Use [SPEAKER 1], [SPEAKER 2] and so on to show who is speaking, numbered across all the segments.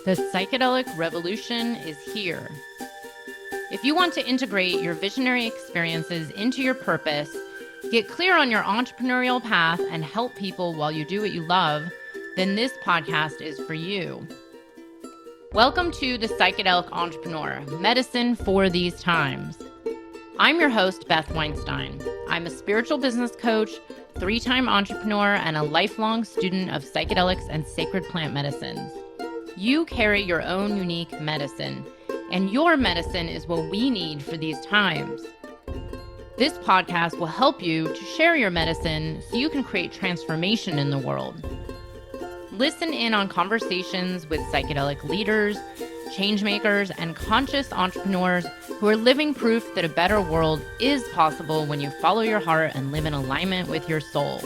[SPEAKER 1] The psychedelic revolution is here. If you want to integrate your visionary experiences into your purpose, get clear on your entrepreneurial path, and help people while you do what you love, then this podcast is for you. Welcome to The Psychedelic Entrepreneur, Medicine for These Times. I'm your host, Beth Weinstein. I'm a spiritual business coach, 3-time entrepreneur, and a lifelong student of psychedelics and sacred plant medicines. You carry your own unique medicine, and your medicine is what we need for these times. This podcast will help you to share your medicine so you can create transformation in the world. Listen in on conversations with psychedelic leaders, changemakers, and conscious entrepreneurs who are living proof that a better world is possible when you follow your heart and live in alignment with your soul.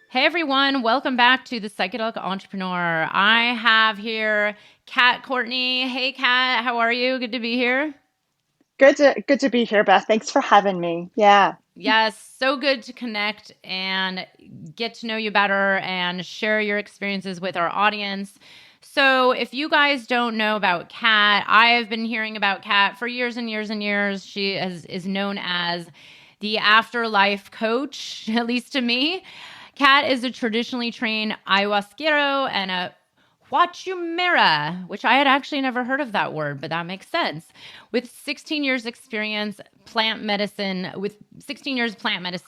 [SPEAKER 1] Hey everyone, welcome back to The Psychedelic Entrepreneur. I have here Courtney. Hey Kat, how are you? Good to be here.
[SPEAKER 2] Good to be here, Beth. Thanks for having me. Yeah.
[SPEAKER 1] Yes, so good to connect and get to know you better and share your experiences with our audience. So if you guys don't know about Kat, I have been hearing about Kat for years and years and years. She is known as the afterlife coach, at least to me. Kat is a traditionally trained Ayahuasquera and a Huachumera, which I had actually never heard of that word, but that makes sense. With 16 years plant medicine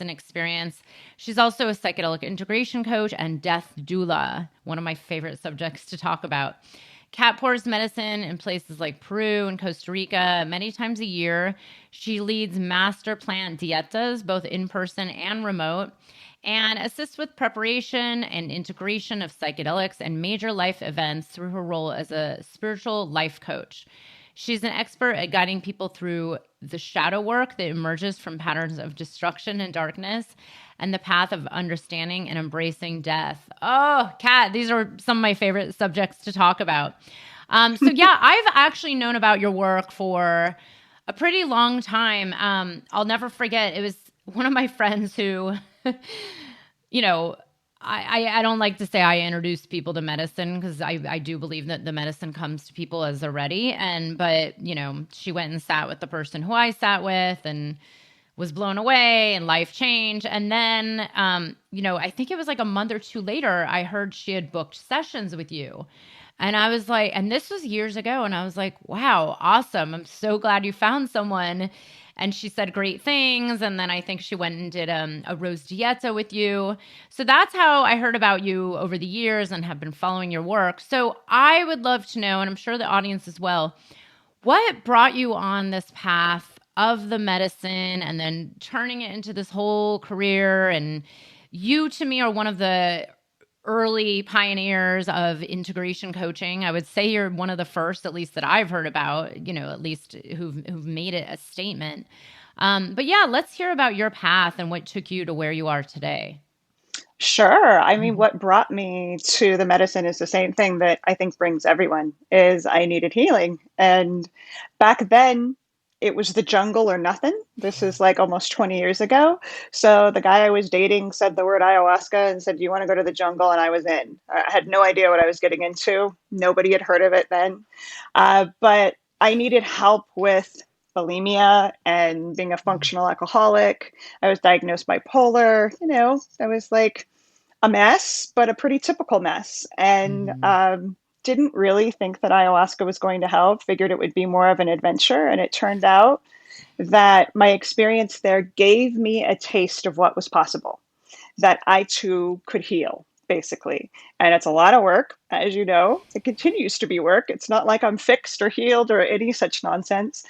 [SPEAKER 1] experience, she's also a psychedelic integration coach and death doula, one of my favorite subjects to talk about. Kat pours medicine in places like Peru and Costa Rica many times a year. She leads master plant dietas, both in person and remote, and assists with preparation and integration of psychedelics and major life events through her role as a spiritual life coach. She's an expert at guiding people through the shadow work that emerges from patterns of destruction and darkness and the path of understanding and embracing death. Oh, Kat, these are some of my favorite subjects to talk about. I've actually known about your work for a pretty long time. I'll never forget, it was one of my friends who... I don't like to say I introduce people to medicine because I do believe that the medicine comes to people as they're ready. But she went and sat with the person who I sat with and was blown away and life changed. And then, I think it was like a month or two later, I heard she had booked sessions with you. And I was like, and this was years ago. And I was like, wow, awesome. I'm so glad you found someone. And she said great things. And then I think she went and did a rose dieta with you. So that's how I heard about you over the years and have been following your work. So I would love to know, and I'm sure the audience as well, what brought you on this path of the medicine and then turning it into this whole career? And you, to me, are one of the early pioneers of integration coaching. I would say you're one of the first, at least that I've heard about, at least who've made it a statement. But yeah, let's hear about your path and what took you to where you are today.
[SPEAKER 2] Sure. I mean, what brought me to the medicine is the same thing that I think brings everyone is I needed healing. And back then it was the jungle or nothing. This is like almost 20 years ago. So the guy I was dating said the word ayahuasca and said, "Do you want to go to the jungle?" And I was in. I had no idea what I was getting into. Nobody had heard of it then. But I needed help with bulimia and being a functional alcoholic. I was diagnosed bipolar. I was like a mess, but a pretty typical mess. And didn't really think that ayahuasca was going to help, figured it would be more of an adventure. And it turned out that my experience there gave me a taste of what was possible, that I too could heal, basically. And it's a lot of work, as you know. It continues to be work. It's not like I'm fixed or healed or any such nonsense.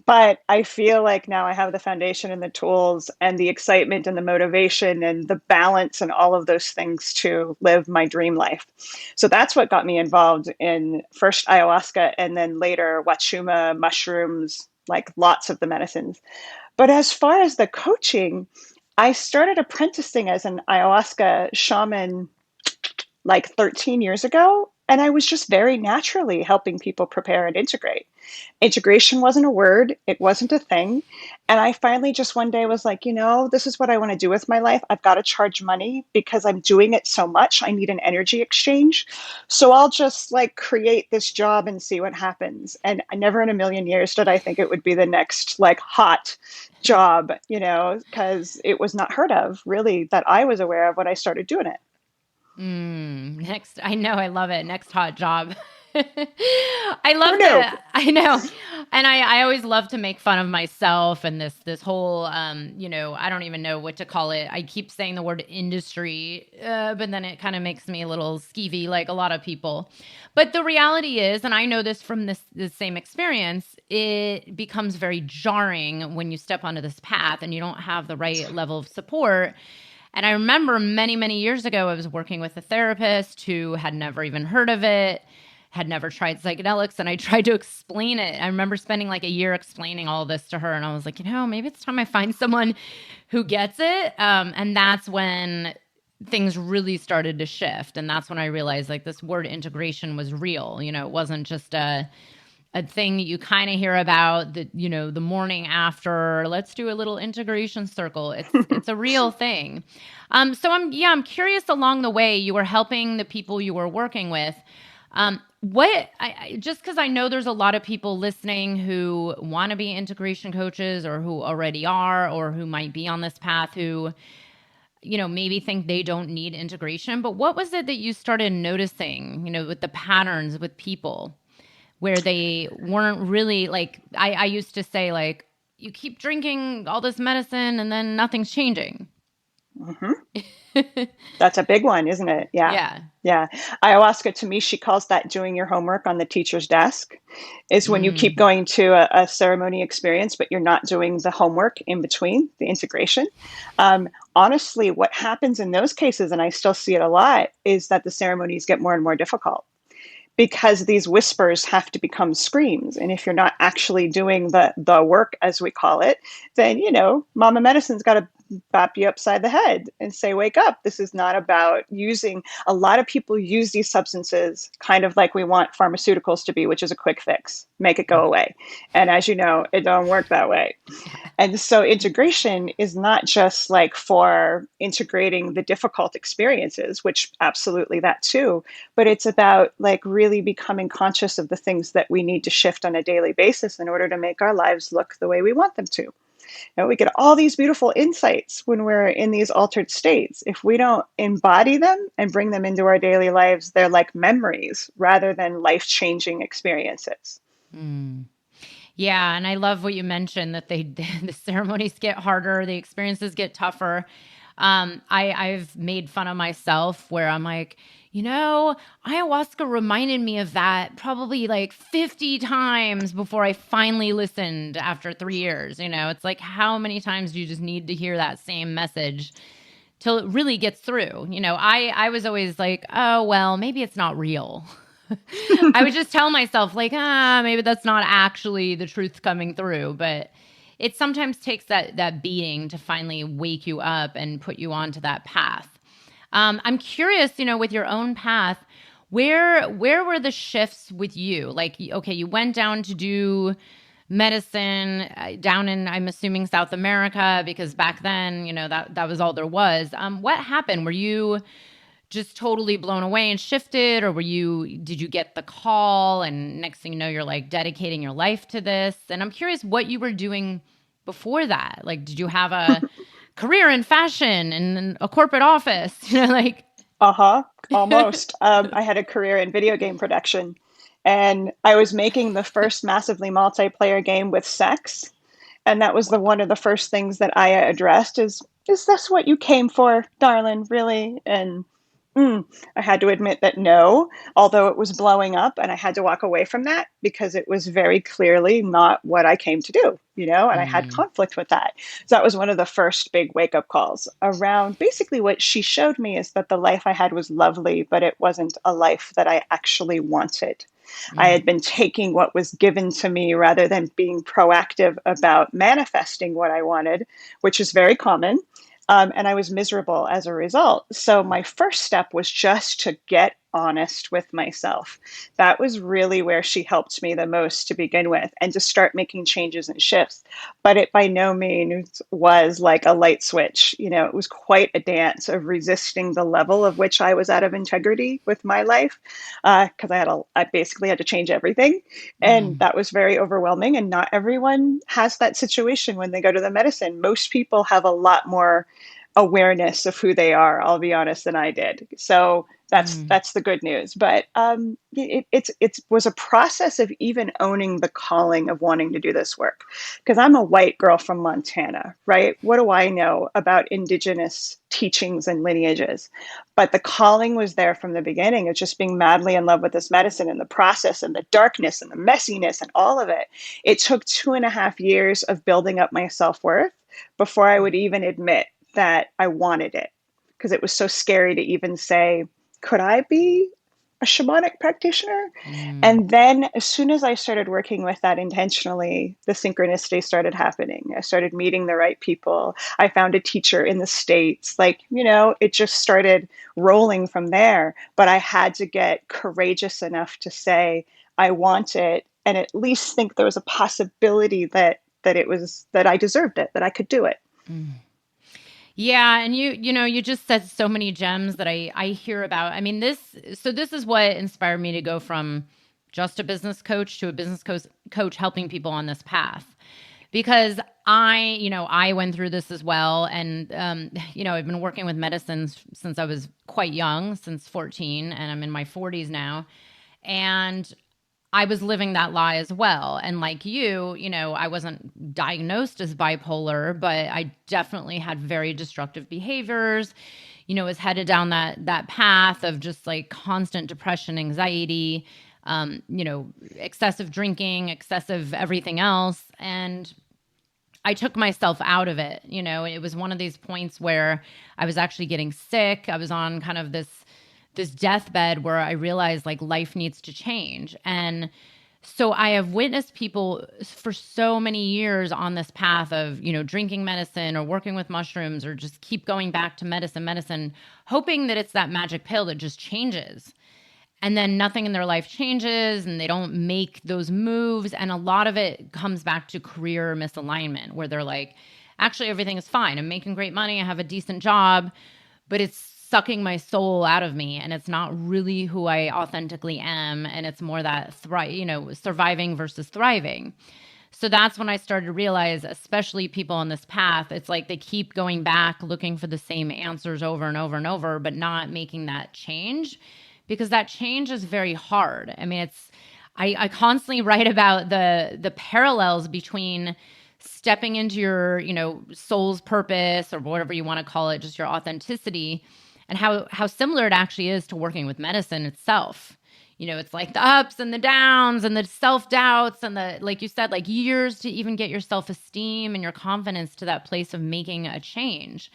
[SPEAKER 2] But I feel like now I have the foundation and the tools and the excitement and the motivation and the balance and all of those things to live my dream life. So that's what got me involved in first ayahuasca and then later Huachuma, mushrooms, like lots of the medicines. But as far as the coaching, I started apprenticing as an ayahuasca shaman like 13 years ago. And I was just very naturally helping people prepare and integrate. Integration wasn't a word, it wasn't a thing. And I finally just one day was like, this is what I want to do with my life. I've got to charge money because I'm doing it so much. I need an energy exchange. So I'll just like create this job and see what happens. And I never in a million years did I think it would be the next like hot job, because it was not heard of really that I was aware of when I started doing it.
[SPEAKER 1] Next, I know, I love it. Next hot job. I
[SPEAKER 2] Who
[SPEAKER 1] love
[SPEAKER 2] knew?
[SPEAKER 1] that. I know. And I always love to make fun of myself and this whole, I don't even know what to call it. I keep saying the word industry, but then it kind of makes me a little skeevy, like a lot of people. But the reality is, and I know this from this same experience, it becomes very jarring when you step onto this path and you don't have the right level of support. And I remember many, many years ago, I was working with a therapist who had never even heard of it, had never tried psychedelics, and I tried to explain it. I remember spending like a year explaining all of this to her, and I was like, maybe it's time I find someone who gets it. And that's when things really started to shift. And that's when I realized like this word integration was real. It wasn't just a thing you kind of hear about the morning after, let's do a little integration circle. It's a real thing. So I'm curious, along the way you were helping the people you were working with. Just because I know there's a lot of people listening who want to be integration coaches or who already are, or who might be on this path who, maybe think they don't need integration, but what was it that you started noticing, with the patterns with people where they weren't really like, I used to say like, you keep drinking all this medicine and then nothing's changing.
[SPEAKER 2] Mm-hmm. That's a big one, isn't it? Yeah.
[SPEAKER 1] Yeah.
[SPEAKER 2] Yeah. Ayahuasca, to me, she calls that doing your homework on the teacher's desk, is when you keep
[SPEAKER 1] Mm.
[SPEAKER 2] going to a ceremony experience, but you're not doing the homework in between, the integration. Honestly, what happens in those cases, and I still see it a lot, is that the ceremonies get more and more difficult because these whispers have to become screams. And if you're not actually doing the work, as we call it, then, Mama Medicine's got to bop you upside the head and say, wake up. This is not about using. A lot of people use these substances kind of like we want pharmaceuticals to be, which is a quick fix, make it go away. And as you know, it don't work that way. And so integration is not just like for integrating the difficult experiences, which absolutely that too, but it's about like really becoming conscious of the things that we need to shift on a daily basis in order to make our lives look the way we want them to. We get all these beautiful insights when we're in these altered states. If we don't embody them and bring them into our daily lives, they're like memories rather than life-changing experiences.
[SPEAKER 1] Mm. Yeah, and I love what you mentioned that the ceremonies get harder, the experiences get tougher. I've made fun of myself where I'm like, ayahuasca reminded me of that probably like 50 times before I finally listened after 3 years. It's like, how many times do you just need to hear that same message till it really gets through? I was always like, oh, well, maybe it's not real. I would just tell myself like, maybe that's not actually the truth coming through. But it sometimes takes that being to finally wake you up and put you onto that path. I'm curious, with your own path, where were the shifts with you? Like, okay, you went down to do medicine down in, I'm assuming, South America, because back then, that was all there was. What happened? Were you just totally blown away and shifted, or did you get the call and next thing you know, you're like dedicating your life to this? And I'm curious what you were doing before that. Like, did you have a career in fashion and a corporate office? Like.
[SPEAKER 2] Almost. I had a career in video game production, and I was making the first massively multiplayer game with sex. And that was one of the first things that Aya addressed is this what you came for, darling, really? And I had to admit that no, although it was blowing up, and I had to walk away from that because it was very clearly not what I came to do, and I had conflict with that. So that was one of the first big wake up calls around basically what she showed me is that the life I had was lovely, but it wasn't a life that I actually wanted. I had been taking what was given to me rather than being proactive about manifesting what I wanted, which is very common. And I was miserable as a result. So my first step was just to get honest with myself. That was really where she helped me the most to begin with, and to start making changes and shifts. But it by no means was like a light switch. It was quite a dance of resisting the level of which I was out of integrity with my life, because I basically had to change everything, and
[SPEAKER 1] Mm,
[SPEAKER 2] that was very overwhelming. And not everyone has that situation when they go to the medicine. Most people have a lot more awareness of who they are, I'll be honest, than I did. So
[SPEAKER 1] mm,
[SPEAKER 2] that's the good news. But it was a process of even owning the calling of wanting to do this work, because I'm a white girl from Montana, right? What do I know about indigenous teachings and lineages? But the calling was there from the beginning. It's just being madly in love with this medicine, and the process and the darkness and the messiness and all of it. It took 2.5 years of building up my self-worth before I would even admit that I wanted it, because it was so scary to even say, could I be a shamanic practitioner?
[SPEAKER 1] mm.
[SPEAKER 2] And then as soon as I started working with that intentionally, the synchronicity started happening. I started meeting the right people. I found a teacher in the States. It just started rolling from there. But I had to get courageous enough to say, I want it, and at least think there was a possibility that I deserved it, that I could do it.
[SPEAKER 1] Yeah, and you just said so many gems that I hear about. I mean, this is what inspired me to go from just a business coach to a business coach helping people on this path. Because I went through this as well, and I've been working with medicines since I was quite young, since 14, and I'm in my 40s now. And I was living that lie as well. And like I wasn't diagnosed as bipolar, but I definitely had very destructive behaviors, was headed down that path of just like constant depression, anxiety, excessive drinking, excessive everything else. And I took myself out of it. It was one of these points where I was actually getting sick. I was on kind of this deathbed where I realized like life needs to change. And so I have witnessed people for so many years on this path of, drinking medicine or working with mushrooms or just keep going back to medicine, hoping that it's that magic pill that just changes. And then nothing in their life changes and they don't make those moves. And a lot of it comes back to career misalignment where they're like, actually, everything is fine. I'm making great money. I have a decent job, but it's sucking my soul out of me. And it's not really who I authentically am. And it's more that surviving versus thriving. So that's when I started to realize, especially people on this path, it's like they keep going back looking for the same answers over and over and over, but not making that change because that change is very hard. I mean, I constantly write about the parallels between stepping into your, soul's purpose or whatever you want to call it, just your authenticity, and how similar it actually is to working with medicine itself. It's like the ups and the downs and the self-doubts and the, like you said, like years to even get your self-esteem and your confidence to that place of making a change.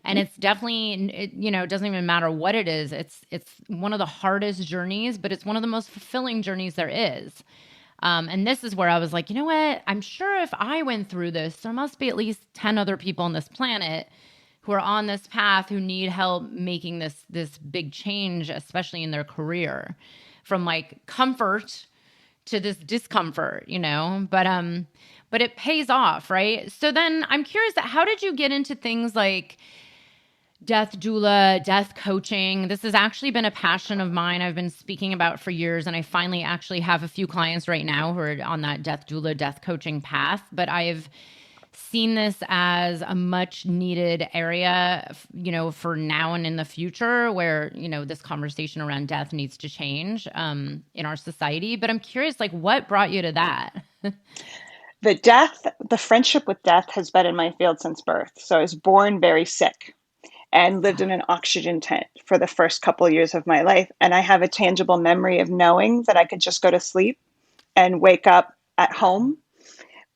[SPEAKER 1] And
[SPEAKER 2] Mhm.
[SPEAKER 1] it's definitely, it doesn't even matter what it is. It's one of the hardest journeys, but it's one of the most fulfilling journeys there is. And this is where I was like, you know what? I'm sure if I went through this, there must be at least 10 other people on this planet who are on this path who need help making this big change, especially in their career, from like comfort to this discomfort, but it pays off, right? So then I'm curious, how did you get into things like death doula, death coaching? This has actually been a passion of mine I've been speaking about for years, and I finally actually have a few clients right now who are on that death doula, death coaching path, but I've seen this as a much needed area, for now and in the future where, this conversation around death needs to change in our society. But I'm curious, like, what brought you to that?
[SPEAKER 2] The friendship with death has been in my field since birth. So I was born very sick and lived in an oxygen tent for the first couple of years of my life. And I have a tangible memory of knowing that I could just go to sleep and wake up at home.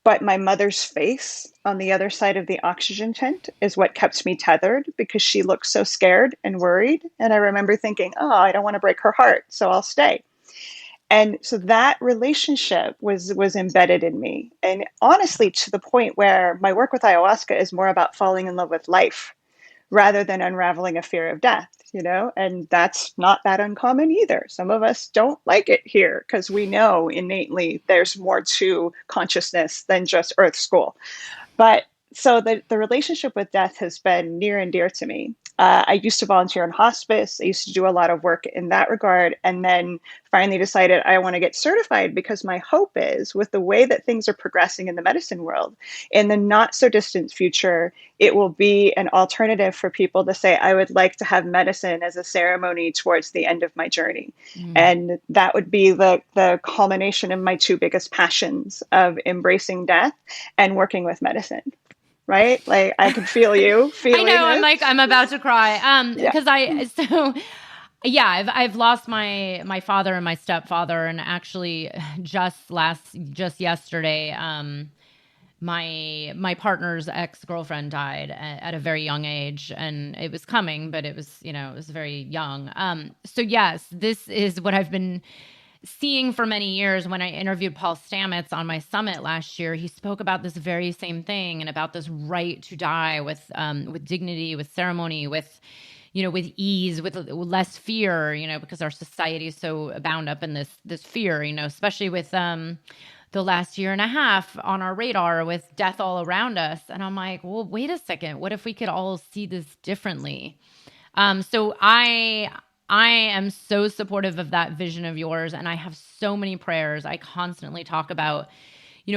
[SPEAKER 2] But my mother's face on the other side of the oxygen tent is what kept me tethered, because she looked so scared and worried. And I remember thinking, oh, I don't want to break her heart, so I'll stay. And so that relationship was embedded in me. And honestly, to the point where my work with ayahuasca is more about falling in love with life rather than unraveling a fear of death, you know? And that's not that uncommon either. Some of us don't like it here because we know innately there's more to consciousness than just earth school. But so the relationship with death has been near and dear to me. I used to volunteer in hospice. I used to do a lot of work in that regard. And then finally decided I want to get certified because my hope is, with the way that things are progressing in the medicine world, in the not so distant future, it will be an alternative for people to say, I would like to have medicine as a ceremony towards the end of my journey.
[SPEAKER 1] Mm.
[SPEAKER 2] And that would be the culmination of my two biggest passions of embracing death and working with medicine. Right? Like I can feel you
[SPEAKER 1] I
[SPEAKER 2] feeling
[SPEAKER 1] know. I'm
[SPEAKER 2] it.
[SPEAKER 1] like, I'm about to cry.
[SPEAKER 2] Yeah.
[SPEAKER 1] Because yeah, I've lost my father and my stepfather, and actually just yesterday, my partner's ex-girlfriend died at a very young age, and it was coming, but it was, it was very young. So yes, this is what I've been seeing for many years. When I interviewed Paul Stamets on my summit last year, he spoke about this very same thing, and about this right to die with dignity, with ceremony, with ease, with less fear, because our society is so bound up in this fear, especially with the last year and a half on our radar with death all around us. And I'm like, well, wait a second, what if we could all see this differently? So I am so supportive of that vision of yours, and I have so many prayers. I constantly talk about,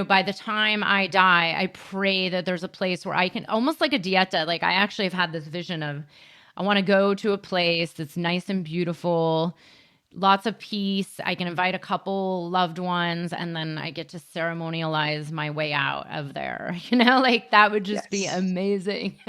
[SPEAKER 1] by the time I die, I pray that there's a place where I can, almost like a dieta. Like I actually have had this vision of, I want to go to a place that's nice and beautiful, lots of peace. I can invite a couple loved ones, and then I get to ceremonialize my way out of there. Like that would just be
[SPEAKER 2] Yes.
[SPEAKER 1] amazing.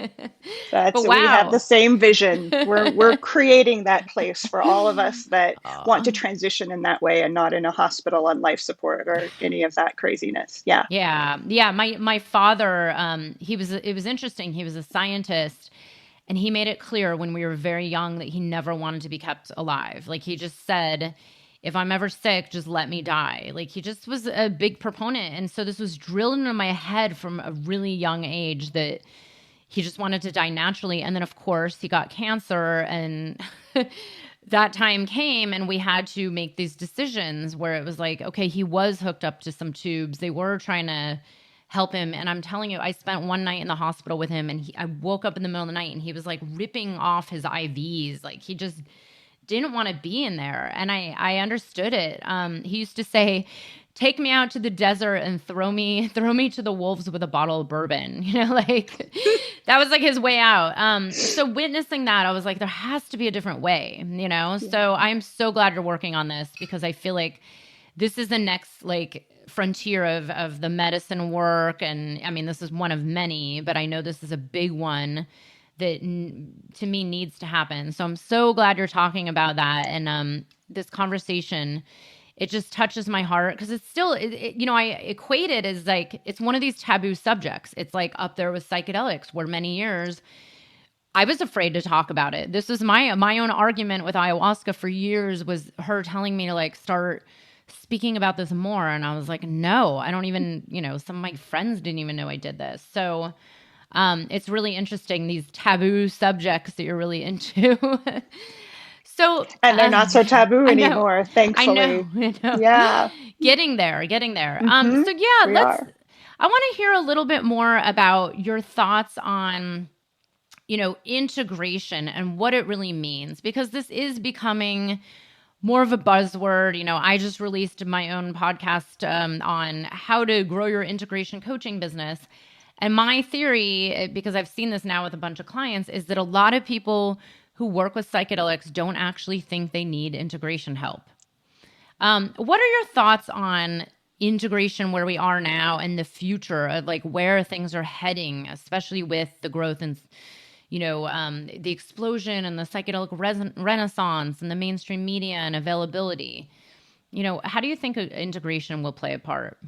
[SPEAKER 2] That's
[SPEAKER 1] But
[SPEAKER 2] we have the
[SPEAKER 1] wow.
[SPEAKER 2] same vision. We're creating that place for all of us that want to
[SPEAKER 1] Aw.
[SPEAKER 2] transition in that way and not in a hospital on life support or any of that craziness. Yeah.
[SPEAKER 1] Yeah. Yeah. My father, it was interesting. He was a scientist, and he made it clear when we were very young that he never wanted to be kept alive. Like he just said, if I'm ever sick, just let me die. Like he just was a big proponent. And so this was drilled into my head from a really young age that he just wanted to die naturally. And then of course he got cancer, and that time came, and we had to make these decisions where it was like, okay, he was hooked up to some tubes. They were trying to help him. And I'm telling you, I spent one night in the hospital with him, and I woke up in the middle of the night, and he was like ripping off his IVs. Like he just didn't want to be in there. And I understood it. He used to say, take me out to the desert and throw me to the wolves with a bottle of bourbon. Like that was like his way out. So witnessing that, I was like, there has to be a different way, So I'm so glad you're working on this, because I feel like this is the next like frontier of the medicine work. And I mean, this is one of many, but I know this is a big one that to me needs to happen. So I'm so glad you're talking about that. And this conversation, it just touches my heart, because it's still, I equate it as like, it's one of these taboo subjects. It's like up there with psychedelics, where many years I was afraid to talk about it. This was my own argument with ayahuasca for years, was her telling me to like start speaking about this more. And I was like, no, I don't even, some of my friends didn't even know I did this. So it's really interesting, these taboo subjects that you're really into. So,
[SPEAKER 2] And they're not so taboo
[SPEAKER 1] I know,
[SPEAKER 2] anymore,
[SPEAKER 1] I know,
[SPEAKER 2] thankfully.
[SPEAKER 1] I know.
[SPEAKER 2] Yeah.
[SPEAKER 1] Getting there, getting there.
[SPEAKER 2] Hmm.
[SPEAKER 1] So yeah,
[SPEAKER 2] We are.
[SPEAKER 1] I want to hear a little bit more about your thoughts on, integration and what it really means, because this is becoming more of a buzzword. I just released my own podcast on how to grow your integration coaching business. And my theory, because I've seen this now with a bunch of clients, is that a lot of people who work with psychedelics don't actually think they need integration help. What are your thoughts on integration, where we are now, and the future of like where things are heading, especially with the growth and the explosion and the psychedelic renaissance and the mainstream media and availability? How do you think integration will play a part?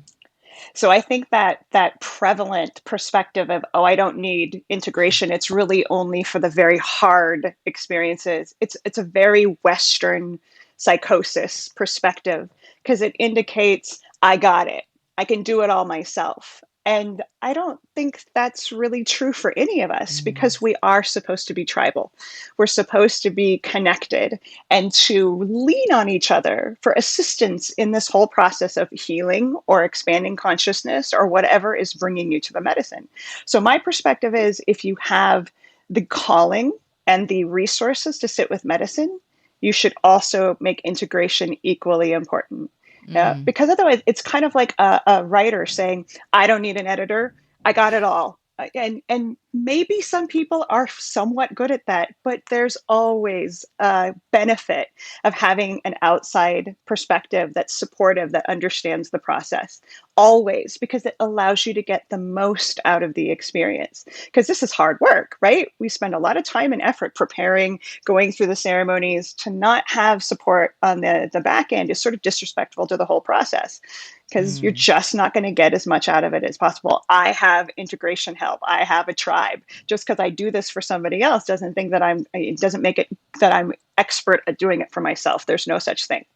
[SPEAKER 2] So I think that prevalent perspective of, oh, I don't need integration, it's really only for the very hard experiences. It's a very Western psychosis perspective, because it indicates I got it. I can do it all myself. And I don't think that's really true for any of us
[SPEAKER 1] Mm,
[SPEAKER 2] because we are supposed to be tribal. We're supposed to be connected and to lean on each other for assistance in this whole process of healing or expanding consciousness or whatever is bringing you to the medicine. So, my perspective is if you have the calling and the resources to sit with medicine, you should also make integration equally important.
[SPEAKER 1] mm,
[SPEAKER 2] Because otherwise, it's kind of like a writer saying, I don't need an editor. I got it all. And maybe some people are somewhat good at that, but there's always a benefit of having an outside perspective that's supportive, that understands the process. Always, because it allows you to get the most out of the experience. Because this is hard work, right? We spend a lot of time and effort preparing, going through the ceremonies. To not have support on the back end is sort of disrespectful to the whole process because you're
[SPEAKER 1] mm.
[SPEAKER 2] just not going to get as much out of it as possible. I have integration help. I have a tribe. Just because I do this for somebody else doesn't think that it doesn't make it that I'm expert at doing it for myself. There's no such thing.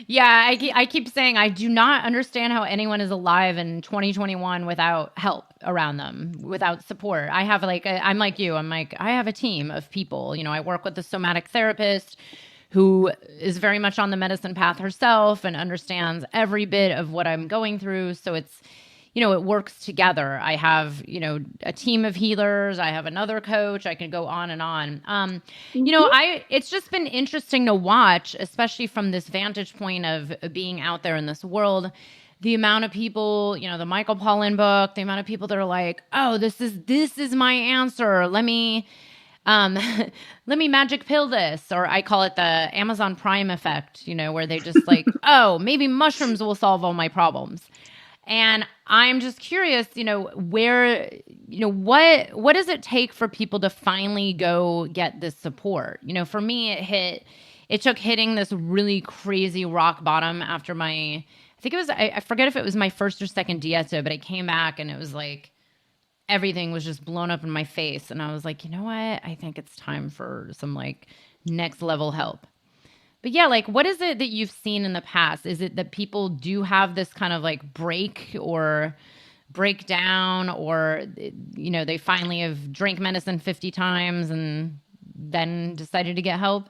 [SPEAKER 1] Yeah, I keep saying I do not understand how anyone is alive in 2021 without help around them, without support. I have I'm like you. I'm like, I have a team of people. You know, I work with a somatic therapist who is very much on the medicine path herself and understands every bit of what I'm going through. So it's, you know, it works together. I have, you know, a team of healers. I have another coach. I can go on and on. You know,
[SPEAKER 2] Mm-hmm.
[SPEAKER 1] it's just been interesting to watch, especially from this vantage point of being out there in this world. The amount of people, you know, the Michael Pollan book, the amount of people that are like, oh, this is my answer. Um, let me magic pill this, or I call it the Amazon Prime effect, you know, where they just like, oh, maybe mushrooms will solve all my problems. And I'm just curious, you know, what does it take for people to finally go get this support? You know, for me, it took hitting this really crazy rock bottom after I think it was, I forget if it was my first or second dieta, but I came back and it was like, everything was just blown up in my face. And I was like, you know what? I think it's time for some like next level help. But yeah, like what is it that you've seen in the past? Is it that people do have this kind of like break or breakdown, or you know, they finally have drank medicine 50 times and then decided to get help?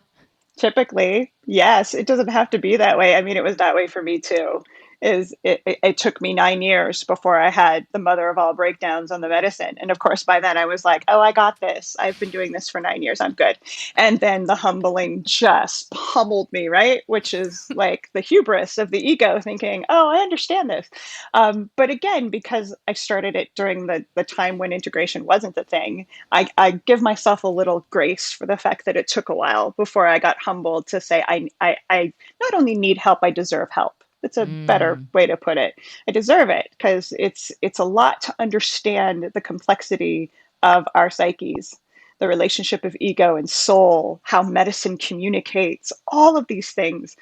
[SPEAKER 2] Typically, yes, it doesn't have to be that way. I mean, it was that way for me too. It took me 9 years before I had the mother of all breakdowns on the medicine. And of course, by then I was like, oh, I got this. I've been doing this for 9 years. I'm good. And then the humbling just pummeled me, right? Which is like the hubris of the ego thinking, oh, I understand this. But again, because I started it during the time when integration wasn't a thing, I give myself a little grace for the fact that it took a while before I got humbled to say, I not only need help, I deserve help. It's a better
[SPEAKER 1] Mm,
[SPEAKER 2] way to put it. I deserve it because it's a lot to understand the complexity of our psyches, the relationship of ego and soul, how medicine communicates, all of these things.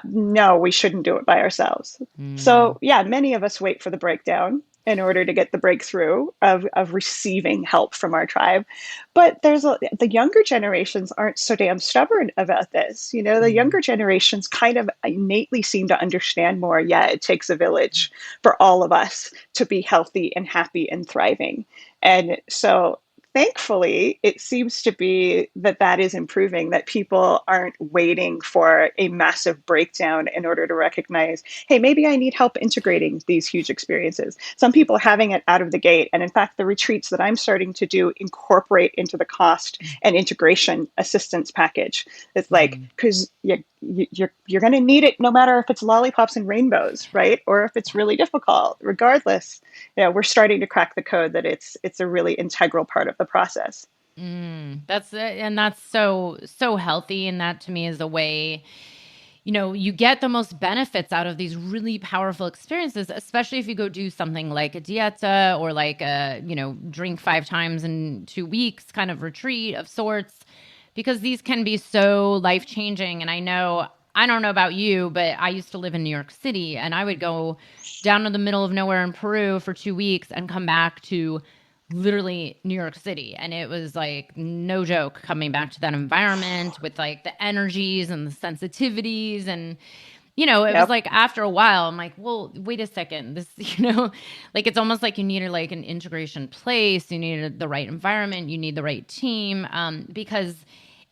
[SPEAKER 2] No, we shouldn't do it by ourselves.
[SPEAKER 1] mm,
[SPEAKER 2] So, yeah, many of us wait for the breakdown in order to get the breakthrough of receiving help from our tribe. But the younger generations aren't so damn stubborn about this. You know, the
[SPEAKER 1] mm,
[SPEAKER 2] younger generations kind of innately seem to understand more. Yeah, it takes a village for all of us to be healthy and happy and thriving. And so thankfully, it seems to be that is improving, that people aren't waiting for a massive breakdown in order to recognize, hey, maybe I need help integrating these huge experiences. Some people are having it out of the gate. And in fact, the retreats that I'm starting to do incorporate into the cost and integration assistance package. It's like,
[SPEAKER 1] mm.
[SPEAKER 2] because you're going to need it no matter if it's lollipops and rainbows, right? Or if it's really difficult. Regardless, we're starting to crack the code that it's a really integral part of the process.
[SPEAKER 1] That's it. And that's so healthy. And that to me is a way, you know, you get the most benefits out of these really powerful experiences, especially if you go do something like a dieta or like a, you know, drink 5 times in 2 weeks kind of retreat of sorts, because these can be so life changing. And I don't know about you, but I used to live in New York City and I would go down to the middle of nowhere in Peru for 2 weeks and come back to literally New York City. And it was like no joke coming back to that environment with like the energies and the sensitivities. And it was
[SPEAKER 2] Yep.
[SPEAKER 1] like after a while, I'm like, well, wait a second. This, like it's almost like you needed like an integration place. You needed the right environment. You need the right team. Because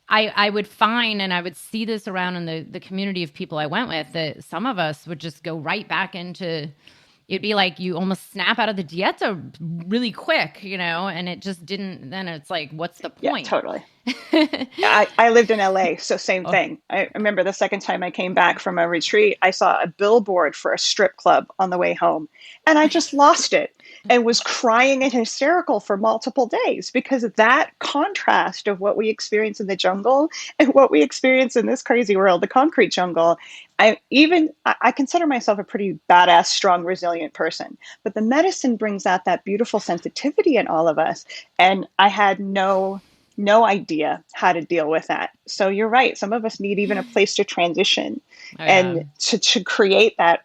[SPEAKER 1] I would find, and I would see this around in the community of people I went with, that some of us would just go right back into, it'd be like you almost snap out of the dieta really quick, and it just didn't, then it's like, what's the
[SPEAKER 2] Yeah,
[SPEAKER 1] point?
[SPEAKER 2] totally. I lived in LA, so same
[SPEAKER 1] Oh,
[SPEAKER 2] thing. I remember the second time I came back from a retreat, I saw a billboard for a strip club on the way home, and I just lost it and was crying and hysterical for multiple days because of that contrast of what we experience in the jungle and what we experience in this crazy world, the concrete jungle. I consider myself a pretty badass, strong, resilient person, but the medicine brings out that beautiful sensitivity in all of us, and I had no idea how to deal with that. So you're right. Some of us need even a place to transition
[SPEAKER 1] oh yeah.
[SPEAKER 2] and to create that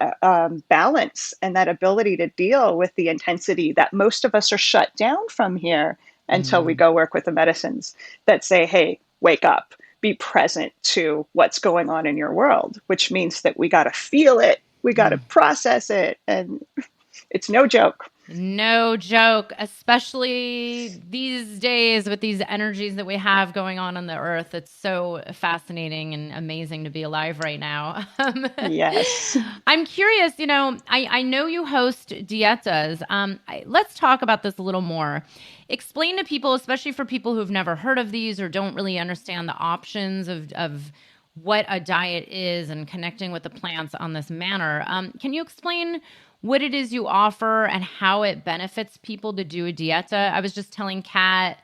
[SPEAKER 2] balance and that ability to deal with the intensity that most of us are shut down from here until we
[SPEAKER 1] Mm.
[SPEAKER 2] go work with the medicines that say, hey, wake up, be present to what's going on in your world, which means that we got to feel it, we got to
[SPEAKER 1] Mm.
[SPEAKER 2] process it. And it's no joke.
[SPEAKER 1] No joke, especially these days with these energies that we have going on the earth. It's so fascinating and amazing to be alive right now.
[SPEAKER 2] Yes.
[SPEAKER 1] I'm curious, I know you host Dietas. Let's talk about this a little more. Explain to people, especially for people who've never heard of these or don't really understand the options of what a diet is and connecting with the plants on this manner. Can you explain what it is you offer and how it benefits people to do a dieta? I was just telling Kat,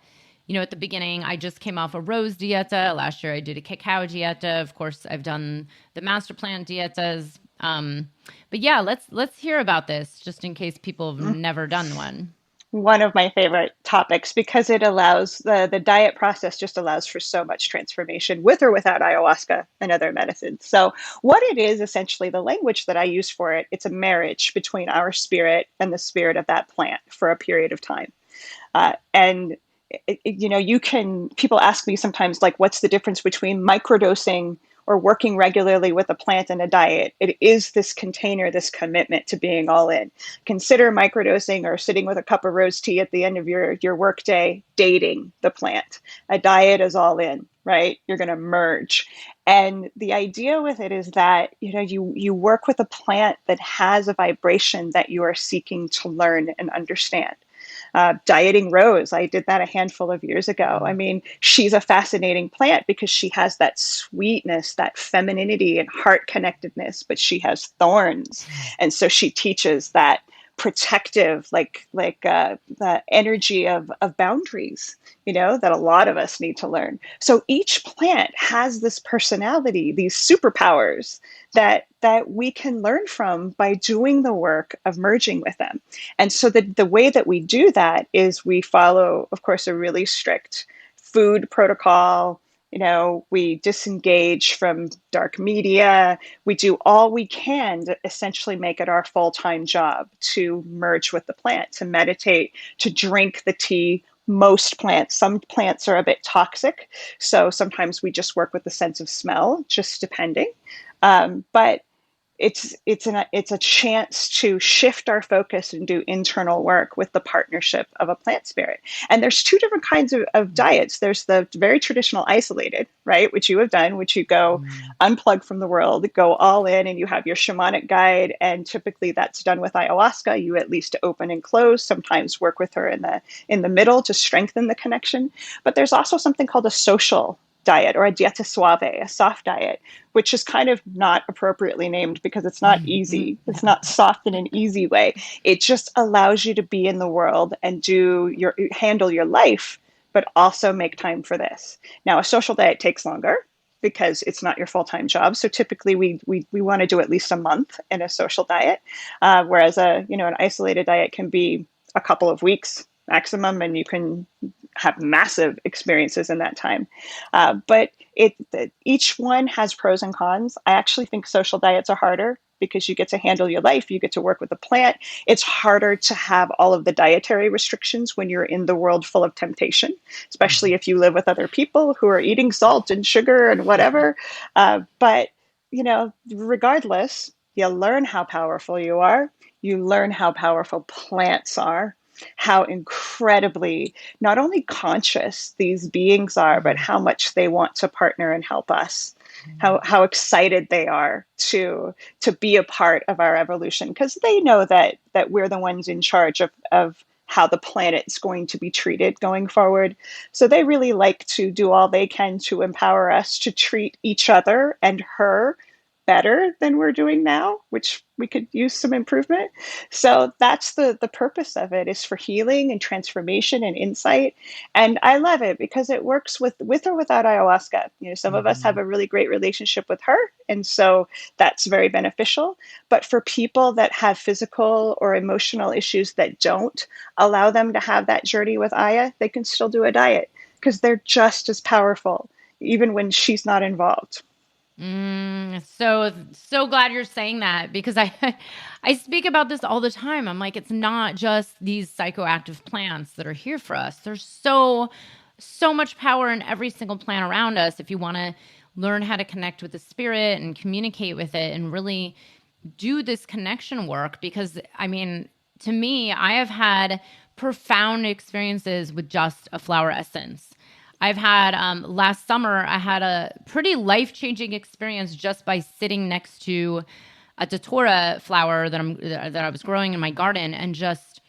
[SPEAKER 1] at the beginning, I just came off a rose dieta. Last year I did a cacao dieta. Of course, I've done the master plan dietas. But yeah, let's hear about this just in case people have never done one.
[SPEAKER 2] One of my favorite topics because it allows the diet process just allows for so much transformation with or without ayahuasca and other medicines. So what it is essentially, the language that I use for it, it's a marriage between our spirit and the spirit of that plant for a period of time. And you can, people ask me sometimes, like, what's the difference between microdosing or working regularly with a plant and a diet? It is this container, this commitment to being all in. Consider microdosing or sitting with a cup of rose tea at the end of your work day, dating the plant. A diet is all in, right? You're going to merge. And the idea with it is that, you work with a plant that has a vibration that you are seeking to learn and understand. Dieting Rose, I did that a handful of years ago. I mean, she's a fascinating plant because she has that sweetness, that femininity and heart connectedness, but she has thorns. And so she teaches that protective, the energy of boundaries, that a lot of us need to learn. So each plant has this personality, these superpowers that we can learn from by doing the work of merging with them. And so the way that we do that is we follow, of course, a really strict food protocol. We disengage from dark media. We do all we can to essentially make it our full-time job to merge with the plant, to meditate, to drink the tea. Most plants, some plants are a bit toxic. So sometimes we just work with the sense of smell, just depending. But it's a chance to shift our focus and do internal work with the partnership of a plant spirit. And there's two different kinds of diets. There's the very traditional isolated, right, which you have done, which you go
[SPEAKER 1] Mm.
[SPEAKER 2] unplug from the world, go all in, and you have your shamanic guide. And typically that's done with ayahuasca. You at least open and close, sometimes work with her in the middle to strengthen the connection. But there's also something called a social diet or a dieta suave, a soft diet, which is kind of not appropriately named because it's not easy. It's not soft in an easy way. It just allows you to be in the world and handle your life, but also make time for this. Now, a social diet takes longer because it's not your full-time job. So typically we want to do at least a month in a social diet, whereas an isolated diet can be a couple of weeks maximum, and you can have massive experiences in that time. But each one has pros and cons. I actually think social diets are harder because you get to handle your life, you get to work with the plant. It's harder to have all of the dietary restrictions when you're in the world full of temptation, especially if you live with other people who are eating salt and sugar and whatever. But regardless, you learn how powerful you are. You learn how powerful plants are, how incredibly not only conscious these beings are, but
[SPEAKER 1] Mm,
[SPEAKER 2] how much they want to partner and help us.
[SPEAKER 1] mm,
[SPEAKER 2] How excited they are to be a part of our evolution, because they know that we're the ones in charge of how the planet's going to be treated going forward. So they really like to do all they can to empower us to treat each other and her better than we're doing now, which we could use some improvement. So that's the purpose of it, is for healing and transformation and insight. And I love it because it works with or without ayahuasca. Some of us have
[SPEAKER 1] mhm.
[SPEAKER 2] a really great relationship with her, and so that's very beneficial. But for people that have physical or emotional issues that don't allow them to have that journey with Aya, they can still do a diet because they're just as powerful, even when she's not involved.
[SPEAKER 1] So glad you're saying that because I I speak about this all the time. I'm like, it's not just these psychoactive plants that are here for us. There's so much power in every single plant around us if you want to learn how to connect with the spirit and communicate with it and really do this connection work. Because I mean, to me, I have had profound experiences with just a flower essence. I've had last summer, I had a pretty life changing experience just by sitting next to a datura flower that I was growing in my garden and just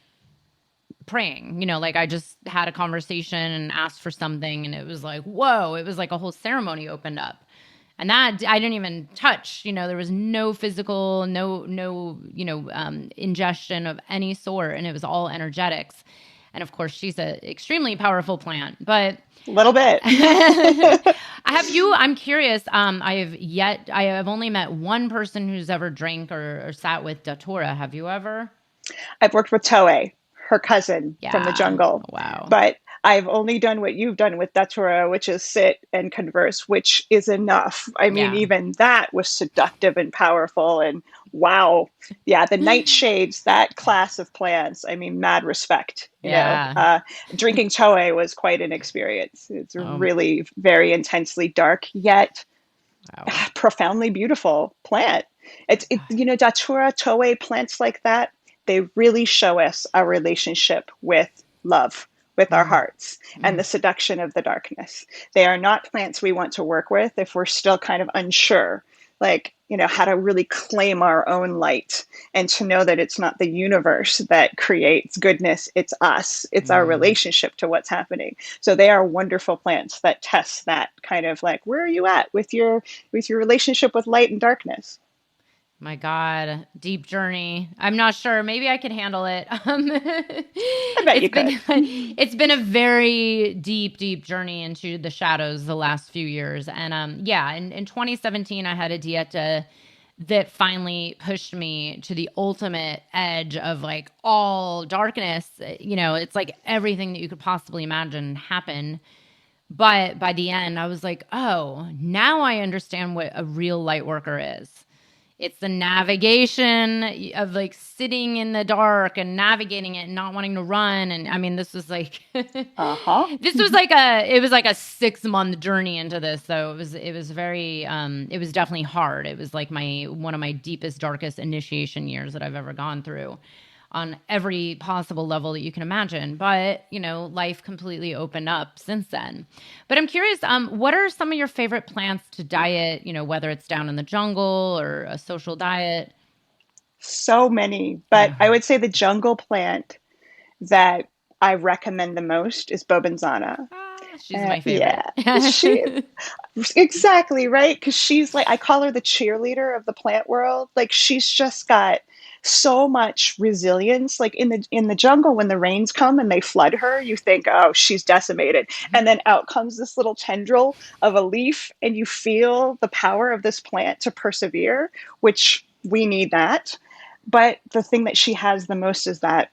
[SPEAKER 1] praying. Like I just had a conversation and asked for something, and it was like, whoa! It was like a whole ceremony opened up, and that I didn't even touch. There was no physical, no ingestion of any sort, and it was all energetics. And of course, she's an extremely powerful plant, but
[SPEAKER 2] A little bit.
[SPEAKER 1] I'm curious. I have only met one person who's ever drank or sat with datura. Have you ever?
[SPEAKER 2] I've worked with Toei, her cousin from the
[SPEAKER 1] Yeah.
[SPEAKER 2] jungle,
[SPEAKER 1] Wow.
[SPEAKER 2] but I've only done what you've done with Datura, which is sit and converse, which is enough. I mean,
[SPEAKER 1] Yeah.
[SPEAKER 2] even that was seductive and powerful. And wow, yeah, the nightshades, that class of plants. I mean, mad respect.
[SPEAKER 1] Yeah.
[SPEAKER 2] Drinking Toei was quite an experience. It's a
[SPEAKER 1] Um,
[SPEAKER 2] really very intensely dark yet
[SPEAKER 1] wow.
[SPEAKER 2] profoundly beautiful plant. Datura, Toei, plants like that, they really show us our relationship with love, with our
[SPEAKER 1] Mm,
[SPEAKER 2] hearts, and the
[SPEAKER 1] mm,
[SPEAKER 2] seduction of the darkness. They are not plants we want to work with if we're still kind of unsure, like, how to really claim our own light and to know that it's not the universe that creates goodness, it's us, it's our
[SPEAKER 1] mm.
[SPEAKER 2] relationship to what's happening. So they are wonderful plants that test that kind of like, where are you at with your relationship with light and darkness?
[SPEAKER 1] My God, deep journey. I'm not sure. Maybe I could handle it.
[SPEAKER 2] I bet you could.
[SPEAKER 1] It's been a very deep journey into the shadows the last few years. And yeah, in 2017, I had a dieta that finally pushed me to the ultimate edge of like all darkness. It's like everything that you could possibly imagine happened. But by the end, I was like, oh, now I understand what a real light worker is. It's the navigation of like sitting in the dark and navigating it and not wanting to run. And I mean, this was like
[SPEAKER 2] Uh-huh.
[SPEAKER 1] it was like a 6 month journey into this. So it was very it was definitely hard. It was like one of my deepest, darkest initiation years that I've ever gone through on every possible level that you can imagine. But, life completely opened up since then. But I'm curious, what are some of your favorite plants to diet, whether it's down in the jungle or a social diet?
[SPEAKER 2] So many, but I would say the jungle plant that I recommend the most is Bobenzana.
[SPEAKER 1] She's my
[SPEAKER 2] Yeah,
[SPEAKER 1] favorite.
[SPEAKER 2] she exactly right, because she's like, I call her the cheerleader of the plant world. Like she's just got so much resilience. Like in the jungle, when the rains come and they flood her, you think, oh, she's decimated, and then out comes this little tendril of a leaf, and you feel the power of this plant to persevere, which we need that. But the thing that she has the most is that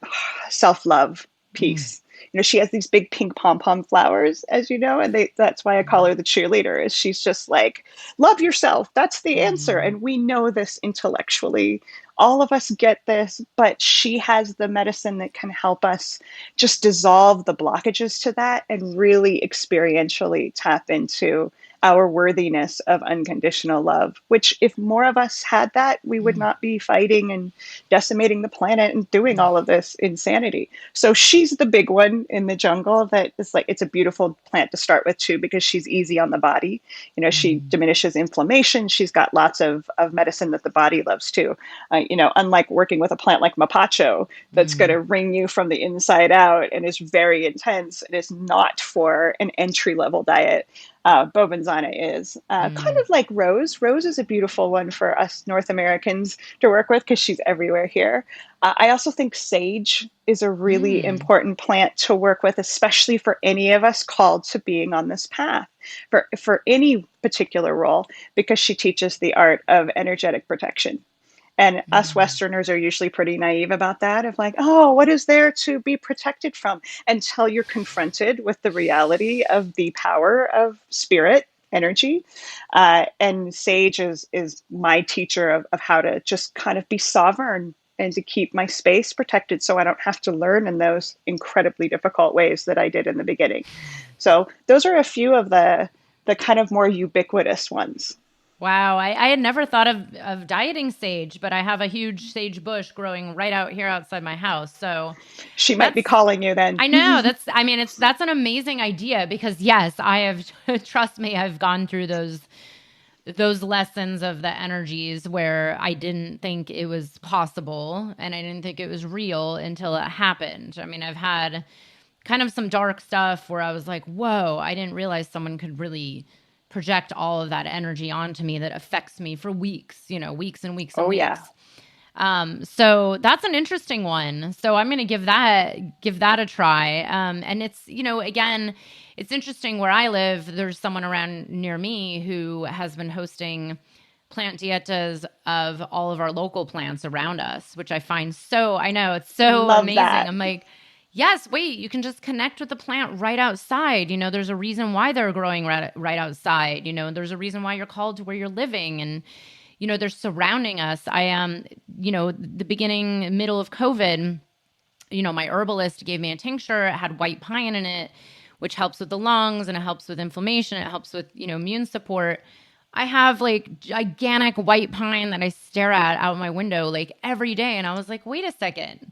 [SPEAKER 2] self love
[SPEAKER 1] Mm,
[SPEAKER 2] piece. She has these big pink pom pom flowers, as you know, and that's why I call her the cheerleader. Is she's just like, love yourself. That's the answer,
[SPEAKER 1] mm,
[SPEAKER 2] and we know this intellectually. All of us get this, but she has the medicine that can help us just dissolve the blockages to that and really experientially tap into our worthiness of unconditional love, which if more of us had that, we would
[SPEAKER 1] Mm,
[SPEAKER 2] not be fighting and decimating the planet and doing all of this insanity. So she's the big one in the jungle that is like, it's a beautiful plant to start with too, because she's easy on the body. She
[SPEAKER 1] mm,
[SPEAKER 2] diminishes inflammation. She's got lots of medicine that the body loves too. Unlike working with a plant like mapacho, that's going
[SPEAKER 1] mm,
[SPEAKER 2] to wring you from the inside out and is very intense. It is not for an entry level diet. Bovenzana is kind
[SPEAKER 1] mm,
[SPEAKER 2] of like Rose. Rose is a beautiful one for us North Americans to work with because she's everywhere here. I also think sage is a really
[SPEAKER 1] mm.
[SPEAKER 2] important plant to work with, especially for any of us called to being on this path for any particular role, because she teaches the art of energetic protection. And us
[SPEAKER 1] Mm.
[SPEAKER 2] Westerners are usually pretty naive about that, of like, oh, what is there to be protected from? Until you're confronted with the reality of the power of spirit energy. And Sage is my teacher of how to just kind of be sovereign and to keep my space protected so I don't have to learn in those incredibly difficult ways that I did in the beginning. So those are a few of the kind of more ubiquitous ones.
[SPEAKER 1] Wow, I had never thought of dieting sage, but I have a huge sage bush growing right out here outside my house. So
[SPEAKER 2] She might be
[SPEAKER 1] that's
[SPEAKER 2] calling you then.
[SPEAKER 1] I know I mean that's an amazing idea because yes, I have trust me, I've gone through those lessons of the energies where I didn't think it was possible and I didn't think it was real until it happened. I mean, I've had kind of some dark stuff where I was like, whoa, I didn't realize someone could really project all of that energy onto me that affects me for weeks, weeks and weeks and
[SPEAKER 2] Oh
[SPEAKER 1] weeks.
[SPEAKER 2] yeah.
[SPEAKER 1] So that's an interesting one. So I'm going to give that a try. And it's, again, it's interesting where I live. There's someone around near me who has been hosting plant dietas of all of our local plants around us, which I find I know it's so
[SPEAKER 2] Love
[SPEAKER 1] amazing.
[SPEAKER 2] that.
[SPEAKER 1] I'm like, yes, wait, you can just connect with the plant right outside. There's a reason why they're growing right outside. There's a reason why you're called to where you're living and they're surrounding us. I am, the beginning, middle of COVID, my herbalist gave me a tincture. It had white pine in it, which helps with the lungs and it helps with inflammation. It helps with, immune support. I have like gigantic white pine that I stare at out my window like every day. And I was like, wait a second.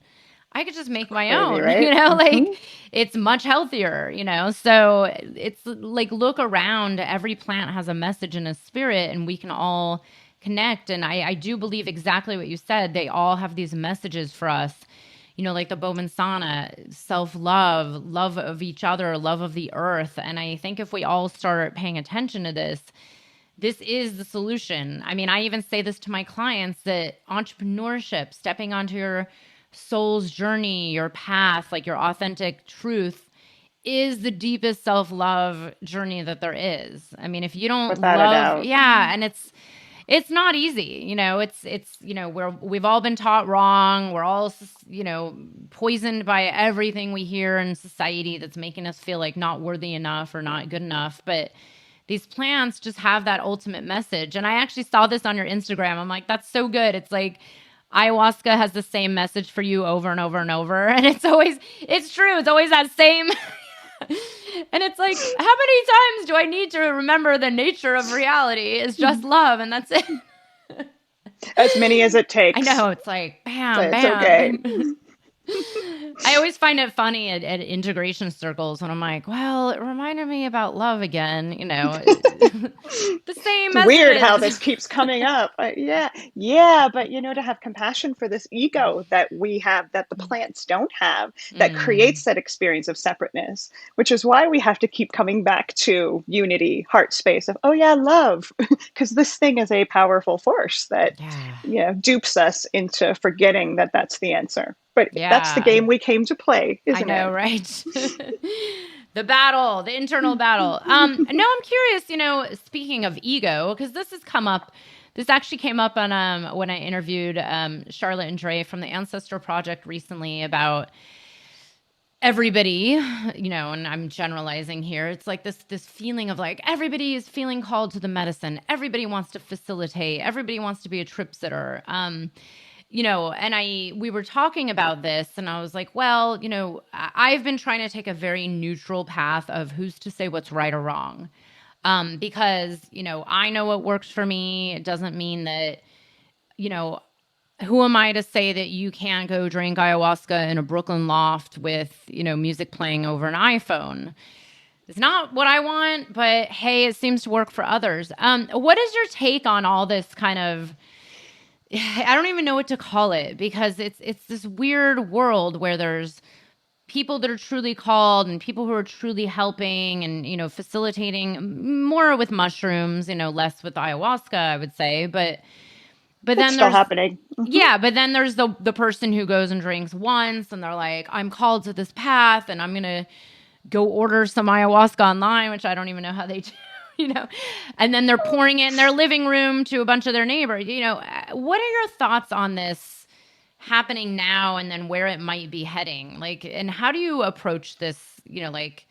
[SPEAKER 1] I could just make my
[SPEAKER 2] Crazy,
[SPEAKER 1] own,
[SPEAKER 2] right?
[SPEAKER 1] like it's much healthier. So it's like look around. Every plant has a message and a spirit, and we can all connect. And I do believe exactly what you said. They all have these messages for us, like the Bomansana, self love, love of each other, love of the earth. And I think if we all start paying attention to this is the solution. I mean, I even say this to my clients that entrepreneurship, stepping onto your soul's journey, your path, like your authentic truth, is the deepest self-love journey that there is. I mean, if you don't
[SPEAKER 2] Without a
[SPEAKER 1] love,
[SPEAKER 2] doubt.
[SPEAKER 1] yeah, and it's not easy, it's we've all been taught wrong. We're all poisoned by everything we hear in society that's making us feel like not worthy enough or not good enough. But these plants just have that ultimate message. And I actually saw this on your Instagram. I'm like, that's so good. It's like ayahuasca has the same message for you over and over and over. And it's true. It's always that same. And it's like, how many times do I need to remember the nature of reality is just love? And that's it.
[SPEAKER 2] As many as it
[SPEAKER 1] I
[SPEAKER 2] takes.
[SPEAKER 1] know. It's like,
[SPEAKER 2] So
[SPEAKER 1] bam,
[SPEAKER 2] it's okay.
[SPEAKER 1] bam. I always find it funny at integration circles when I'm like, well, it reminded me about love again, the same
[SPEAKER 2] It's weird how this
[SPEAKER 1] messages.
[SPEAKER 2] keeps coming up. Yeah, yeah, but to have compassion for this ego that we have, that the plants don't have, that
[SPEAKER 1] Mm,
[SPEAKER 2] creates that experience of separateness, which is why we have to keep coming back to unity, heart space of, oh yeah, love, because this thing is a powerful force that,
[SPEAKER 1] yeah.
[SPEAKER 2] dupes us into forgetting that that's the answer. But that's the
[SPEAKER 1] Yeah.
[SPEAKER 2] game we came to play,
[SPEAKER 1] I
[SPEAKER 2] isn't
[SPEAKER 1] know,
[SPEAKER 2] it?
[SPEAKER 1] right? The internal battle. No, I'm curious, speaking of ego, because this actually came up on when I interviewed Charlotte and Dre from the Ancestor Project recently about everybody, and I'm generalizing here. It's like this feeling of like everybody is feeling called to the medicine. Everybody wants to facilitate. Everybody wants to be a trip sitter. And we were talking about this and I was like, well, I've been trying to take a very neutral path of who's to say what's right or wrong. Because, I know what works for me. It doesn't mean that, you know, who am I to say that you can't go drink ayahuasca in a Brooklyn loft with, music playing over an iPhone? It's not what I want, but hey, it seems to work for others. What is your take on all this kind of, I don't even know what to call it, because it's this weird world where there's people that are truly called and people who are truly helping and, facilitating more with mushrooms, less with ayahuasca, I would say. But
[SPEAKER 2] It's
[SPEAKER 1] then
[SPEAKER 2] still
[SPEAKER 1] there's,
[SPEAKER 2] happening.
[SPEAKER 1] yeah, but then there's the person who goes and drinks once and they're like, I'm called to this path and I'm going to go order some ayahuasca online, which I don't even know how they do, you know. And then they're pouring it in their living room to a bunch of their neighbors. What are your thoughts on this happening now and then where it might be heading? Like, and how do you approach this, like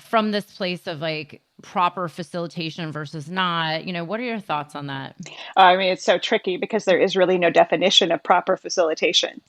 [SPEAKER 1] from this place of like proper facilitation versus not? What are your thoughts on that?
[SPEAKER 2] I mean, it's so tricky because there is really no definition of proper facilitation.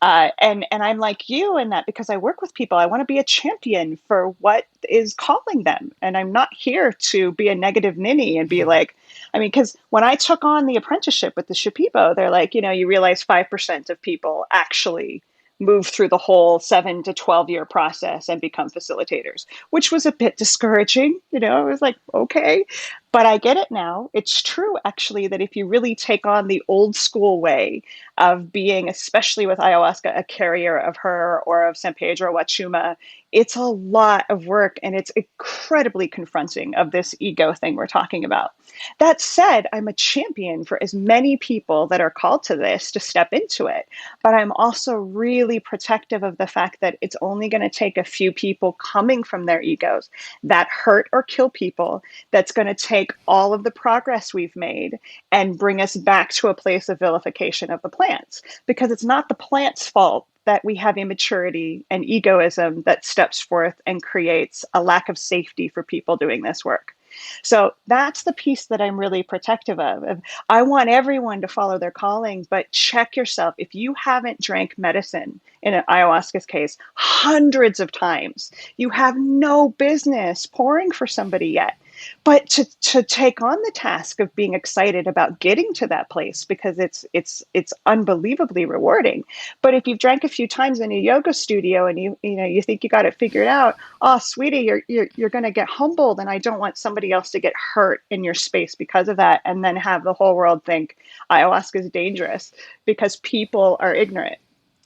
[SPEAKER 2] And I'm like you in that because I work with people. I want to be a champion for what is calling them. And I'm not here to be a negative ninny and be like, I mean, because when I took on the apprenticeship with the Shipibo, they're like, you realize 5% of people actually move through the whole 7 to 12 year process and become facilitators, which was a bit discouraging. I was like, okay, but I get it now. It's true, actually, that if you really take on the old school way of being, especially with ayahuasca, a carrier of her or of San Pedro Huachuma, it's a lot of work and it's incredibly confronting of this ego thing we're talking about. That said, I'm a champion for as many people that are called to this to step into it. But I'm also really protective of the fact that it's only going to take a few people coming from their egos that hurt or kill people that's going to take all of the progress we've made and bring us back to a place of vilification of the plants. Because it's not the plant's fault that we have immaturity and egoism that steps forth and creates a lack of safety for people doing this work. So that's the piece that I'm really protective of. I want everyone to follow their calling, but check yourself. If you haven't drank medicine, in an ayahuasca's case, hundreds of times, you have no business pouring for somebody yet. But to take on the task of being excited about getting to that place because it's unbelievably rewarding. But if you've drank a few times in a yoga studio and you think you got it figured out, oh sweetie, you're going to get humbled, and I don't want somebody else to get hurt in your space because of that, and then have the whole world think ayahuasca is dangerous because people are ignorant.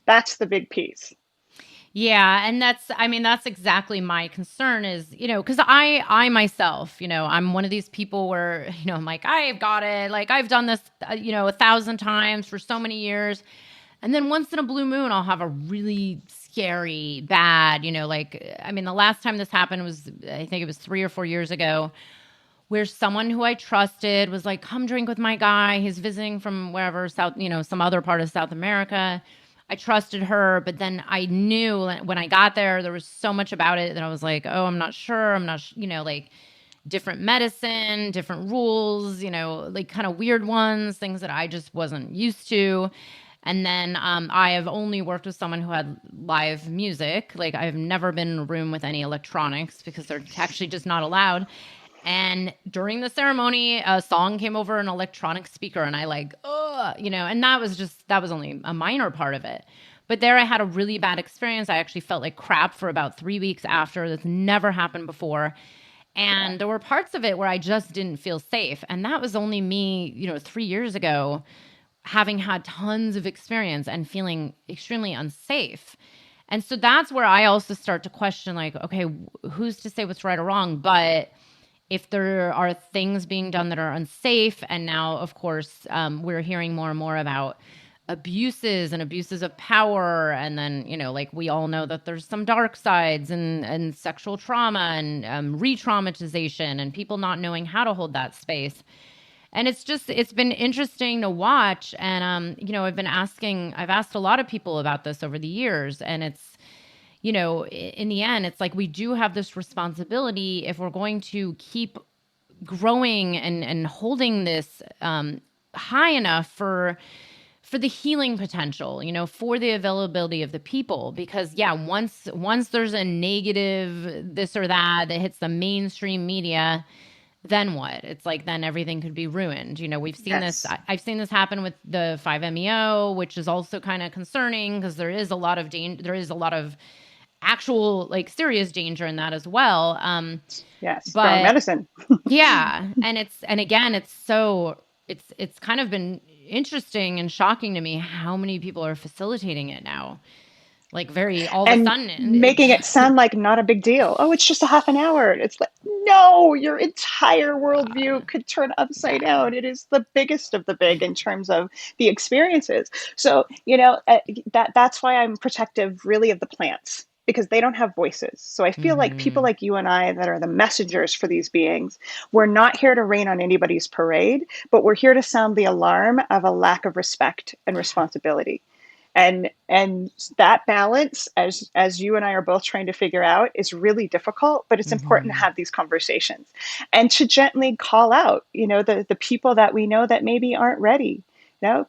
[SPEAKER 2] That's the big piece.
[SPEAKER 1] Yeah, and that's exactly my concern is, because I myself, I'm one of these people where, I'm like, I've got it. Like I've done this, 1,000 times for so many years. And then once in a blue moon, I'll have a really scary, bad, the last time this happened was, I think it was 3 or 4 years ago, where someone who I trusted was like, come drink with my guy. He's visiting from wherever, some other part of South America. I trusted her, but then I knew when I got there was so much about it that I was like, oh, I'm not sure. Like different medicine, different rules, like kind of weird ones, things that I just wasn't used to. And then I have only worked with someone who had live music. Like I've never been in a room with any electronics because they're actually just not allowed. And during the ceremony, a song came over an electronic speaker, and I and that was only a minor part of it. But there I had a really bad experience. I actually felt like crap for about 3 weeks after. That's never happened before. And there were parts of it where I just didn't feel safe. And that was only me, 3 years ago, having had tons of experience and feeling extremely unsafe. And so that's where I also start to question, like, okay, who's to say what's right or wrong? But if there are things being done that are unsafe, and now, of course, we're hearing more and more about abuses of power, and then, like we all know that there's some dark sides and sexual trauma and re-traumatization and people not knowing how to hold that space. And it's been interesting to watch. And, I've asked a lot of people about this over the years, and it's, in the end, it's like we do have this responsibility if we're going to keep growing and holding this high enough for for the healing potential, for the availability of the people. Because yeah, once there's a negative this or that hits the mainstream media, then what? It's like then everything could be ruined. We've seen this.
[SPEAKER 2] Yes.
[SPEAKER 1] I've seen this happen with the 5-MeO, which is also kind of concerning because there is a lot of danger. There is a lot of actual like serious danger in that as well.
[SPEAKER 2] Yes. Wrong
[SPEAKER 1] But
[SPEAKER 2] medicine.
[SPEAKER 1] yeah, and again, it's kind of been interesting and shocking to me how many people are facilitating it now. Like very all of a
[SPEAKER 2] And
[SPEAKER 1] sudden,
[SPEAKER 2] making it sound like not a big deal. Oh, it's just a half an hour. It's like, no, your entire worldview could turn upside
[SPEAKER 1] yeah.
[SPEAKER 2] down. It is the biggest of the big in terms of the experiences. So, that's why I'm protective really of the plants, because they don't have voices. So I feel like people
[SPEAKER 1] Mm-hmm.
[SPEAKER 2] like you and I that are the messengers for these beings, we're not here to rain on anybody's parade, but we're here to sound the alarm of a lack of respect and
[SPEAKER 1] Yeah.
[SPEAKER 2] responsibility. And that balance, as you and I are both trying to figure out, is really difficult, but it's important to
[SPEAKER 1] Mm-hmm.
[SPEAKER 2] have these conversations and to gently call out, the people that we know that maybe aren't ready,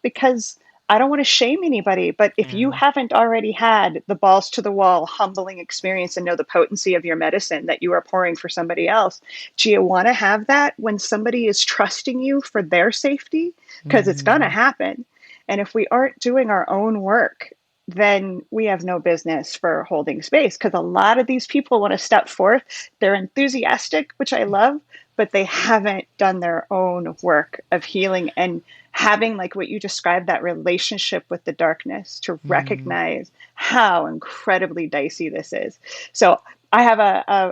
[SPEAKER 2] because I don't want to shame anybody, but if you
[SPEAKER 1] Yeah.
[SPEAKER 2] haven't already had the balls to the wall humbling experience and know the potency of your medicine that you are pouring for somebody else, do you want to have that when somebody is trusting you for their safety? Because it's going to
[SPEAKER 1] Mm-hmm.
[SPEAKER 2] happen. And if we aren't doing our own work, then we have no business for holding space, because a lot of these people want to step forth. They're enthusiastic, which I love, but they haven't done their own work of healing and having, like what you described, that relationship with the darkness to
[SPEAKER 1] Mm-hmm.
[SPEAKER 2] recognize how incredibly dicey this is. So I have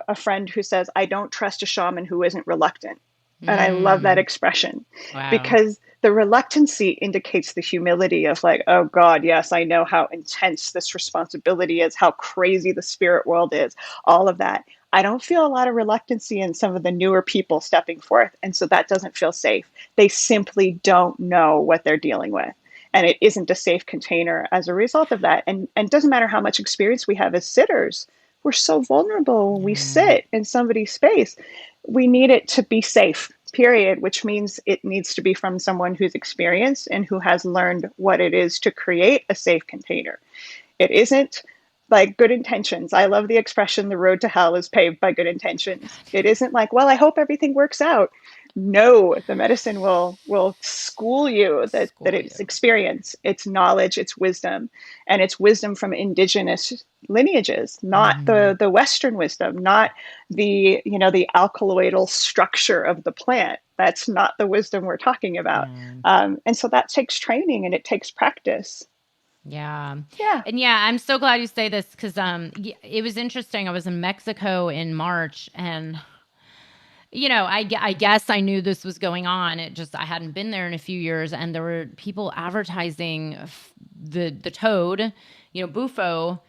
[SPEAKER 2] a friend who says, I don't trust a shaman who isn't reluctant. And I love that
[SPEAKER 1] Mm.
[SPEAKER 2] expression,
[SPEAKER 1] Wow.
[SPEAKER 2] because the reluctancy indicates the humility of like, oh God, yes, I know how intense this responsibility is, how crazy the spirit world is, all of that. I don't feel a lot of reluctancy in some of the newer people stepping forth. And so that doesn't feel safe. They simply don't know what they're dealing with. And it isn't a safe container as a result of that. And it doesn't matter how much experience we have as sitters, we're so vulnerable when we
[SPEAKER 1] Yeah.
[SPEAKER 2] sit in somebody's space. We need it to be safe, period, which means it needs to be from someone who's experienced and who has learned what it is to create a safe container. It isn't like good intentions. I love the expression, the road to hell is paved by good intentions. It isn't like, well, I hope everything works out. No, the medicine will school you that
[SPEAKER 1] School
[SPEAKER 2] it's
[SPEAKER 1] you.
[SPEAKER 2] experience, it's knowledge, it's wisdom, and it's wisdom from indigenous lineages, not
[SPEAKER 1] Mm-hmm.
[SPEAKER 2] the Western wisdom, not the alkaloidal structure of the plant. That's not the wisdom we're talking about.
[SPEAKER 1] Yeah.
[SPEAKER 2] And so that takes training and it takes practice.
[SPEAKER 1] Yeah.
[SPEAKER 2] Yeah.
[SPEAKER 1] And yeah, I'm so glad you say this because it was interesting. I was in Mexico in March and I guess I knew this was going on. It just I hadn't been there in a few years, and there were people advertising the toad, bufo,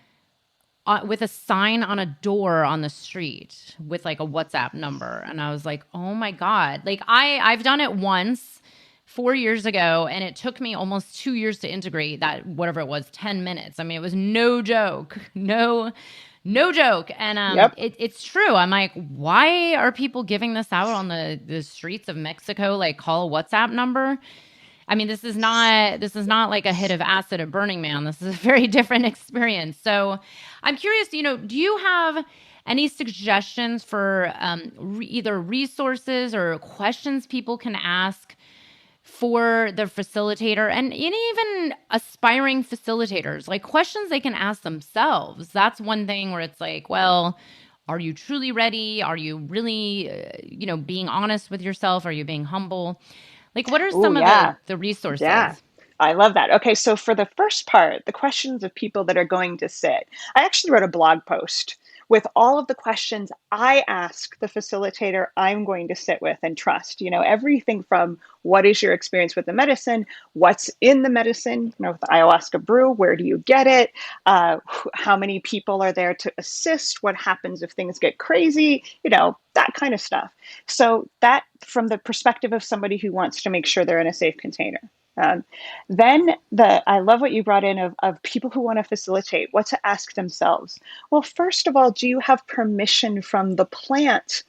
[SPEAKER 1] with a sign on a door on the street with like a WhatsApp number, and I was like, oh my god! Like I've done it once 4 years ago, and it took me almost 2 years to integrate that whatever it was 10 minutes. I mean, it was no joke, no joke. And
[SPEAKER 2] Yep.
[SPEAKER 1] it's true. I'm like, why are people giving this out on the streets of Mexico? Like, call a WhatsApp number. I mean, this is not like a hit of acid at Burning Man. This is a very different experience. So, I'm curious. Do you have any suggestions for either resources or questions people can ask for the facilitator and even aspiring facilitators, like questions they can ask themselves? That's one thing where it's like, well, are you truly ready? Are you really, being honest with yourself? Are you being humble? Like, what are
[SPEAKER 2] Oh,
[SPEAKER 1] some of
[SPEAKER 2] yeah.
[SPEAKER 1] the
[SPEAKER 2] Yeah.
[SPEAKER 1] resources?
[SPEAKER 2] I love that. Okay, so for the first part, the questions of people that are going to sit, I actually wrote a blog post with all of the questions I ask the facilitator I'm going to sit with and trust. Everything from what is your experience with the medicine, what's in the medicine, with the ayahuasca brew, where do you get it, how many people are there to assist, what happens if things get crazy, that kind of stuff. So that from the perspective of somebody who wants to make sure they're in a safe container. Um, then I love what you brought in of people who want to facilitate, what to ask themselves. Well, first of all, do you have permission from the plant?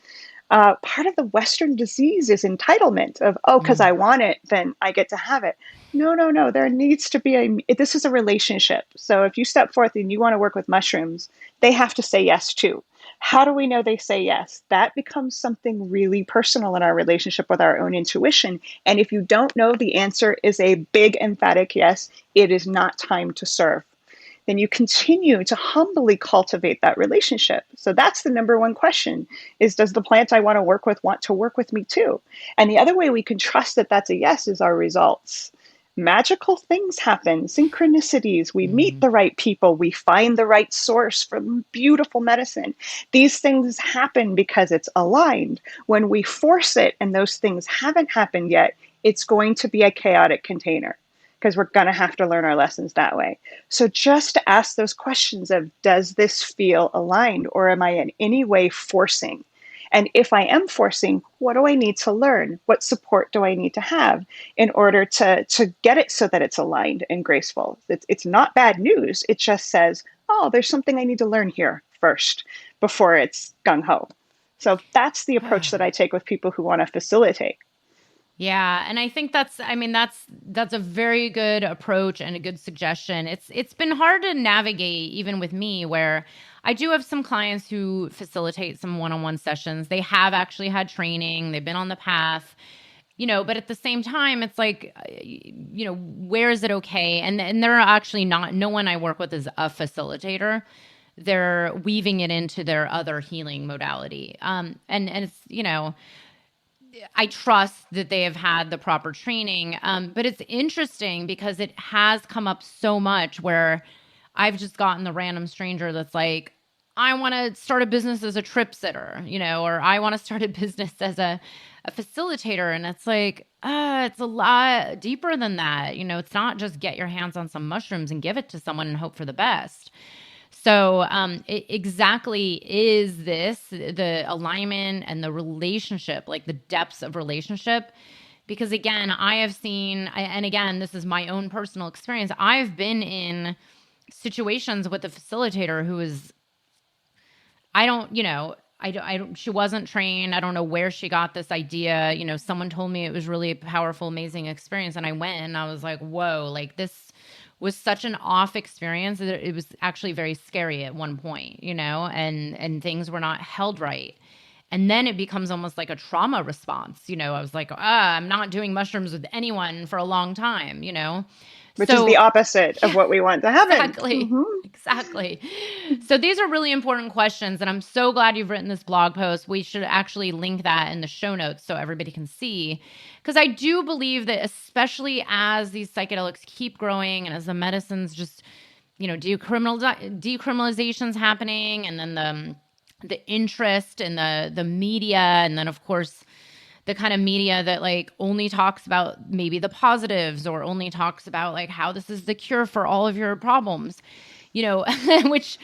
[SPEAKER 2] Part of the Western disease is entitlement of, oh, because I
[SPEAKER 1] Mm,
[SPEAKER 2] want it, then I get to have it. No, no, no. There needs to be this is a relationship. So if you step forth and you want to work with mushrooms, they have to say yes too. How do we know they say yes? That becomes something really personal in our relationship with our own intuition. And if you don't know the answer is a big emphatic yes, it is not time to serve. Then you continue to humbly cultivate that relationship. So that's the number one question is, does the plant I want to work with want to work with me too? And the other way we can trust that that's a yes is our results. Magical things happen, synchronicities. We meet
[SPEAKER 1] Mm.
[SPEAKER 2] the right people. We find the right source for beautiful medicine. These things happen because it's aligned. When we force it and those things haven't happened yet, it's going to be a chaotic container because we're going to have to learn our lessons that way. So just to ask those questions of, does this feel aligned or am I in any way forcing? And if I am forcing, what do I need to learn? What support do I need to have in order to get it so that it's aligned and graceful? It's not bad news. It just says, oh, there's something I need to learn here first before it's gung ho. So that's the approach that I take with people who want to facilitate.
[SPEAKER 1] Yeah, and I think that's a very good approach and a good suggestion. It's been hard to navigate even with me where I do have some clients who facilitate some one-on-one sessions. They have actually had training, they've been on the path, but at the same time it's like where is it okay? And they're actually not, no one I work with is a facilitator. They're weaving it into their other healing modality. And it's, I trust that they have had the proper training. But it's interesting because it has come up so much where I've just gotten the random stranger that's like, I want to start a business as a trip sitter, or I want to start a business as a facilitator. And it's like, it's a lot deeper than that. It's not just get your hands on some mushrooms and give it to someone and hope for the best. So, it exactly is this the alignment and the relationship, like the depths of relationship? Because again, I have seen, and again, this is my own personal experience. I've been in situations with a facilitator who is, I don't, she wasn't trained. I don't know where she got this idea. Someone told me it was really a powerful, amazing experience. And I went and I was like, whoa, like this was such an off experience that it was actually very scary at one point, and things were not held right. And then it becomes almost like a trauma response. I was like, I'm not doing mushrooms with anyone for a long time.
[SPEAKER 2] Which is
[SPEAKER 1] So
[SPEAKER 2] the opposite of what we want to happen.
[SPEAKER 1] exactly.
[SPEAKER 2] Mm-hmm.
[SPEAKER 1] Exactly. So these are really important questions. And I'm so glad you've written this blog post. We should actually link that in the show notes so everybody can see. Because I do believe that, especially as these psychedelics keep growing and as the medicines just, decriminalization's happening, and then the interest in the media, and then of course the kind of media that like only talks about maybe the positives or only talks about like how this is the cure for all of your problems, which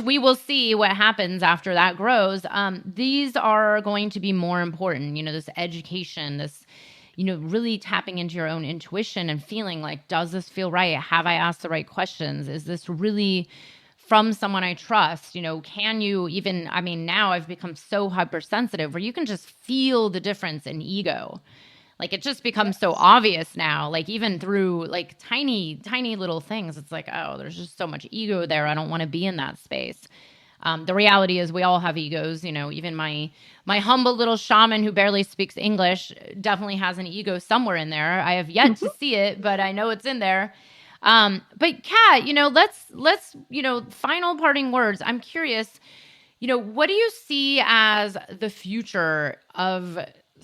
[SPEAKER 1] we will see what happens after that grows. These are going to be more important, this education, this, really tapping into your own intuition and feeling like, does this feel right? Have I asked the right questions? Is this really from someone I trust? Can you even, now I've become so hypersensitive where you can just feel the difference in ego. Like it just becomes so obvious now, like even through like tiny, tiny little things. It's like, oh, there's just so much ego there. I don't want to be in that space. The reality is we all have egos, even my humble little shaman who barely speaks English definitely has an ego somewhere in there. I have yet to see it, but I know it's in there. But Kat, let's, final parting words. I'm curious, what do you see as the future of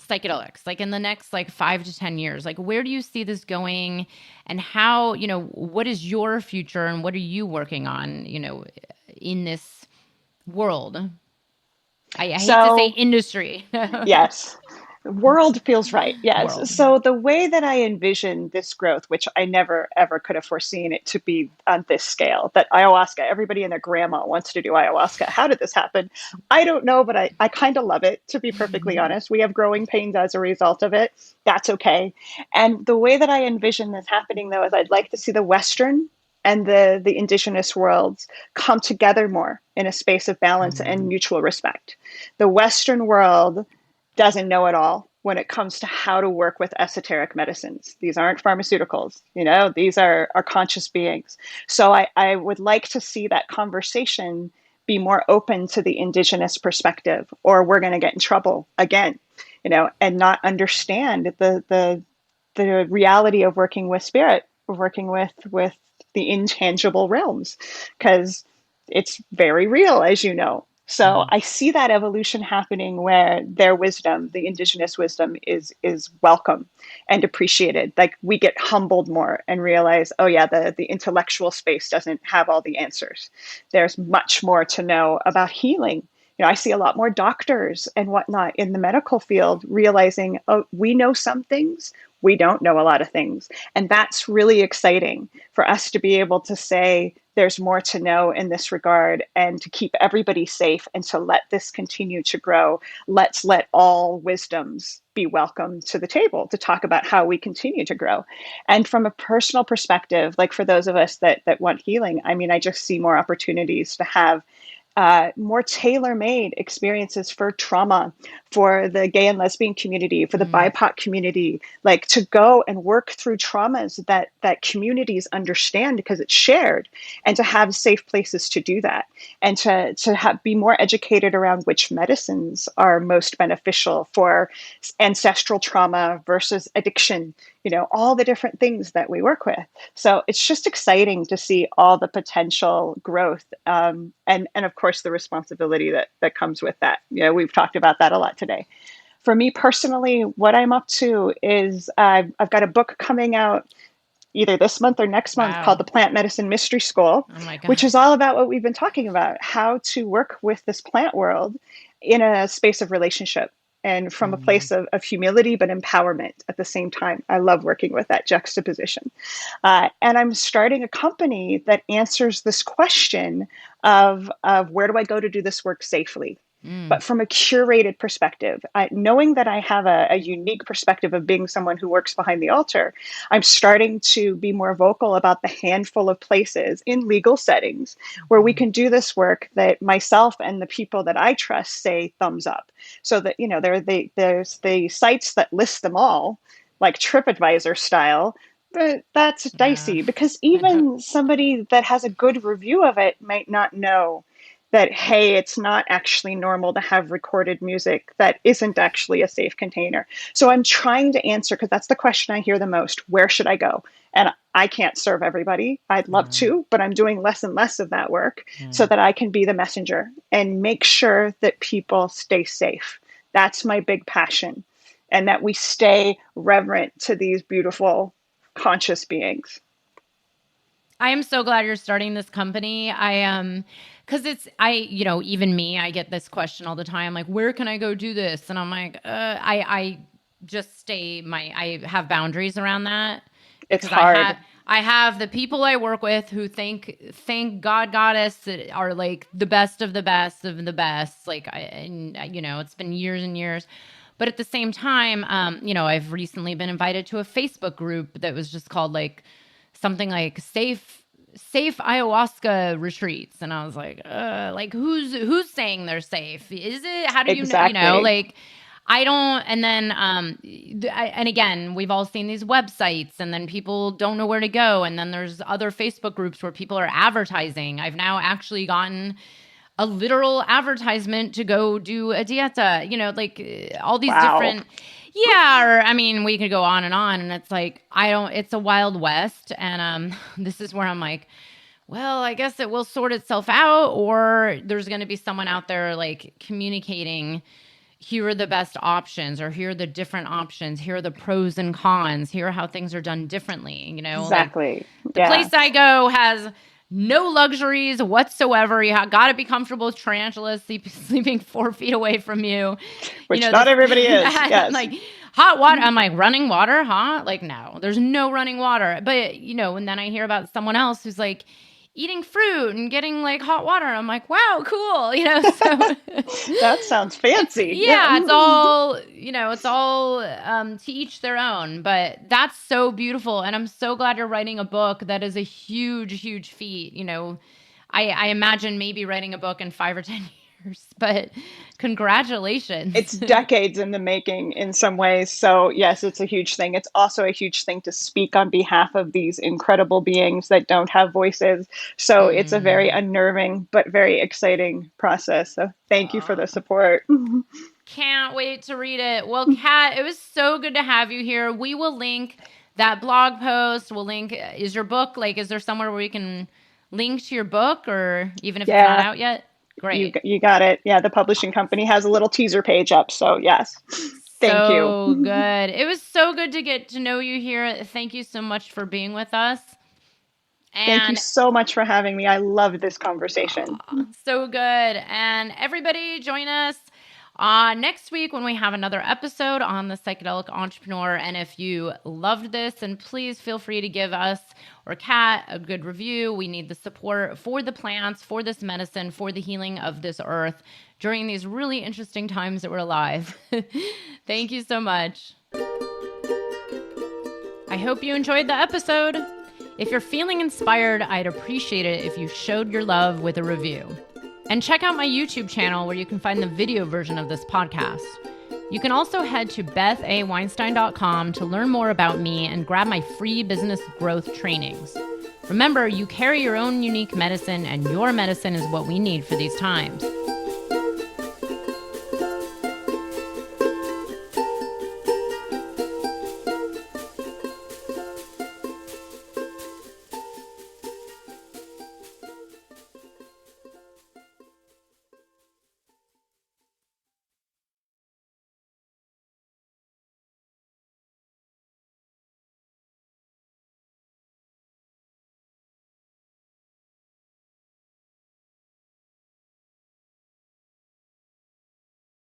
[SPEAKER 1] psychedelics, like in the next like 5 to 10 years? Like, where do you see this going, and how, what is your future and what are you working on, in this world? I hate to say industry.
[SPEAKER 2] Yes. World feels right. Yes.
[SPEAKER 1] World.
[SPEAKER 2] So the way that I envision this growth, which I never ever could have foreseen it to be on this scale, that ayahuasca, everybody and their grandma wants to do ayahuasca. How did this happen? I don't know, but I kind of love it, to be perfectly honest. We have growing pains as a result of it. That's okay. And the way that I envision this happening, though, is I'd like to see the Western and the indigenous worlds come together more in a space of balance and mutual respect. The Western world doesn't know it all. when it comes to how to work with esoteric medicines. These aren't pharmaceuticals, these are conscious beings. So I would like to see that conversation be more open to the indigenous perspective, or we're going to get in trouble again, and not understand the reality of working with spirit, of working with the intangible realms, because it's very real, as you know. So
[SPEAKER 1] Mhm.
[SPEAKER 2] I see that evolution happening where their wisdom, the indigenous wisdom, is welcome and appreciated. Like we get humbled more and realize, oh yeah, the intellectual space doesn't have all the answers. There's much more to know about healing. I see a lot more doctors and whatnot in the medical field realizing, oh, we know some things, we don't know a lot of things. And that's really exciting for us to be able to say there's more to know in this regard, and to keep everybody safe and to let this continue to grow. Let's let all wisdoms be welcome to the table to talk about how we continue to grow. And from a personal perspective, like for those of us that want healing, I mean, I just see more opportunities to have more tailor-made experiences for trauma, for the gay and lesbian community, for the
[SPEAKER 1] Mm.
[SPEAKER 2] BIPOC community, like to go and work through traumas that communities understand because it's shared, and to have safe places to do that, and to be more educated around which medicines are most beneficial for ancestral trauma versus addiction, all the different things that we work with. So it's just exciting to see all the potential growth, and of course the responsibility that comes with that. We've talked about that a lot today. For me personally, what I'm up to is I've got a book coming out either this month or next month called
[SPEAKER 1] Wow.
[SPEAKER 2] The Plant Medicine Mystery School,
[SPEAKER 1] Oh my God.
[SPEAKER 2] which is all about what we've been talking about, how to work with this plant world in a space of relationship and from a
[SPEAKER 1] Mm.
[SPEAKER 2] place of humility, but empowerment at the same time. I love working with that juxtaposition. And I'm starting a company that answers this question of where do I go to do this work safely?
[SPEAKER 1] Mm.
[SPEAKER 2] But from a curated perspective, knowing that I have a unique perspective of being someone who works behind the altar, I'm starting to be more vocal about the handful of places in legal settings where we
[SPEAKER 1] Mhm.
[SPEAKER 2] can do this work that myself and the people that I trust say thumbs up. So that, there's the sites that list them all, like TripAdvisor style, but that's
[SPEAKER 1] Yeah.
[SPEAKER 2] dicey because
[SPEAKER 1] I know.
[SPEAKER 2] even somebody that has a good review of it might not know that, hey, it's not actually normal to have recorded music that isn't actually a safe container. So I'm trying to answer, because that's the question I hear the most: where should I go? And I can't serve everybody. I'd love
[SPEAKER 1] Yeah.
[SPEAKER 2] to, but I'm doing less and less of that work so
[SPEAKER 1] Yeah.
[SPEAKER 2] that I can be the messenger and make sure that people stay safe. That's my big passion. And that we stay reverent to these beautiful conscious beings.
[SPEAKER 1] I am so glad you're starting this company. Because even me, I get this question all the time, like, where can I go do this? And I'm like, I just I have boundaries around that,
[SPEAKER 2] It's
[SPEAKER 1] because
[SPEAKER 2] hard.
[SPEAKER 1] I have the people I work with who thank God goddess that are like the best of the best of the best. It's been years and years. But at the same time, I've recently been invited to a Facebook group that was just called like something like safe ayahuasca retreats, and I was like who's saying they're safe? Is it, how do
[SPEAKER 2] Exactly.
[SPEAKER 1] like, I don't. And then and again, we've all seen these websites, and then people don't know where to go, and then there's other Facebook groups where people are advertising. I've now actually gotten a literal advertisement to go do a dieta, all these
[SPEAKER 2] Wow.
[SPEAKER 1] different, yeah, or I mean, we could go on, and it's like, it's a wild west. And this is where I'm like, well, I guess it will sort itself out, or there's going to be someone out there like communicating, here are the best options, or here are the different options, here are the pros and cons, here are how things are done differently, like
[SPEAKER 2] Exactly.
[SPEAKER 1] the
[SPEAKER 2] Yeah.
[SPEAKER 1] place I go has no luxuries whatsoever. You got to be comfortable with tarantulas sleeping 4 feet away from you.
[SPEAKER 2] Which not
[SPEAKER 1] This,
[SPEAKER 2] everybody is.
[SPEAKER 1] I'm
[SPEAKER 2] Yes.
[SPEAKER 1] like, hot water. I'm like, running water, huh? Like, no, there's no running water. But, and then I hear about someone else who's like eating fruit and getting like hot water. I'm like, wow, cool. So
[SPEAKER 2] That sounds fancy. Yeah.
[SPEAKER 1] yeah, it's all to each their own. But that's so beautiful, and I'm so glad you're writing a book. That is a huge, huge feat. I imagine maybe writing a book in 5 or 10 years. years, but congratulations.
[SPEAKER 2] It's decades in the making in some ways. So yes, it's a huge thing. It's also a huge thing to speak on behalf of these incredible beings that don't have voices. So it's a very unnerving, but very exciting process. So thank you for the support.
[SPEAKER 1] Can't wait to read it. Well, Kat, it was so good to have you here. We will link that blog post. We'll link, is your book, like, is there somewhere where we can link to your book, or even if it's not out yet? Great.
[SPEAKER 2] You got it. Yeah, the publishing company has a little teaser page up. So yes, thank you.
[SPEAKER 1] So good. It was so good to get to know you here. Thank you so much for being with us.
[SPEAKER 2] And thank you so much for having me. I love this conversation.
[SPEAKER 1] So good. And everybody join us next week when we have another episode on the Psychedelic Entrepreneur. And if you loved this, and please feel free to give us or Kat a good review. We need the support for the plants, for this medicine, for the healing of this earth during these really interesting times that we're alive. Thank you so much. I hope you enjoyed the episode. If you're feeling inspired, I'd appreciate it if you showed your love with a review. And check out my YouTube channel where you can find the video version of this podcast. You can also head to bethaweinstein.com to learn more about me and grab my free business growth trainings. Remember, you carry your own unique medicine, and your medicine is what we need for these times.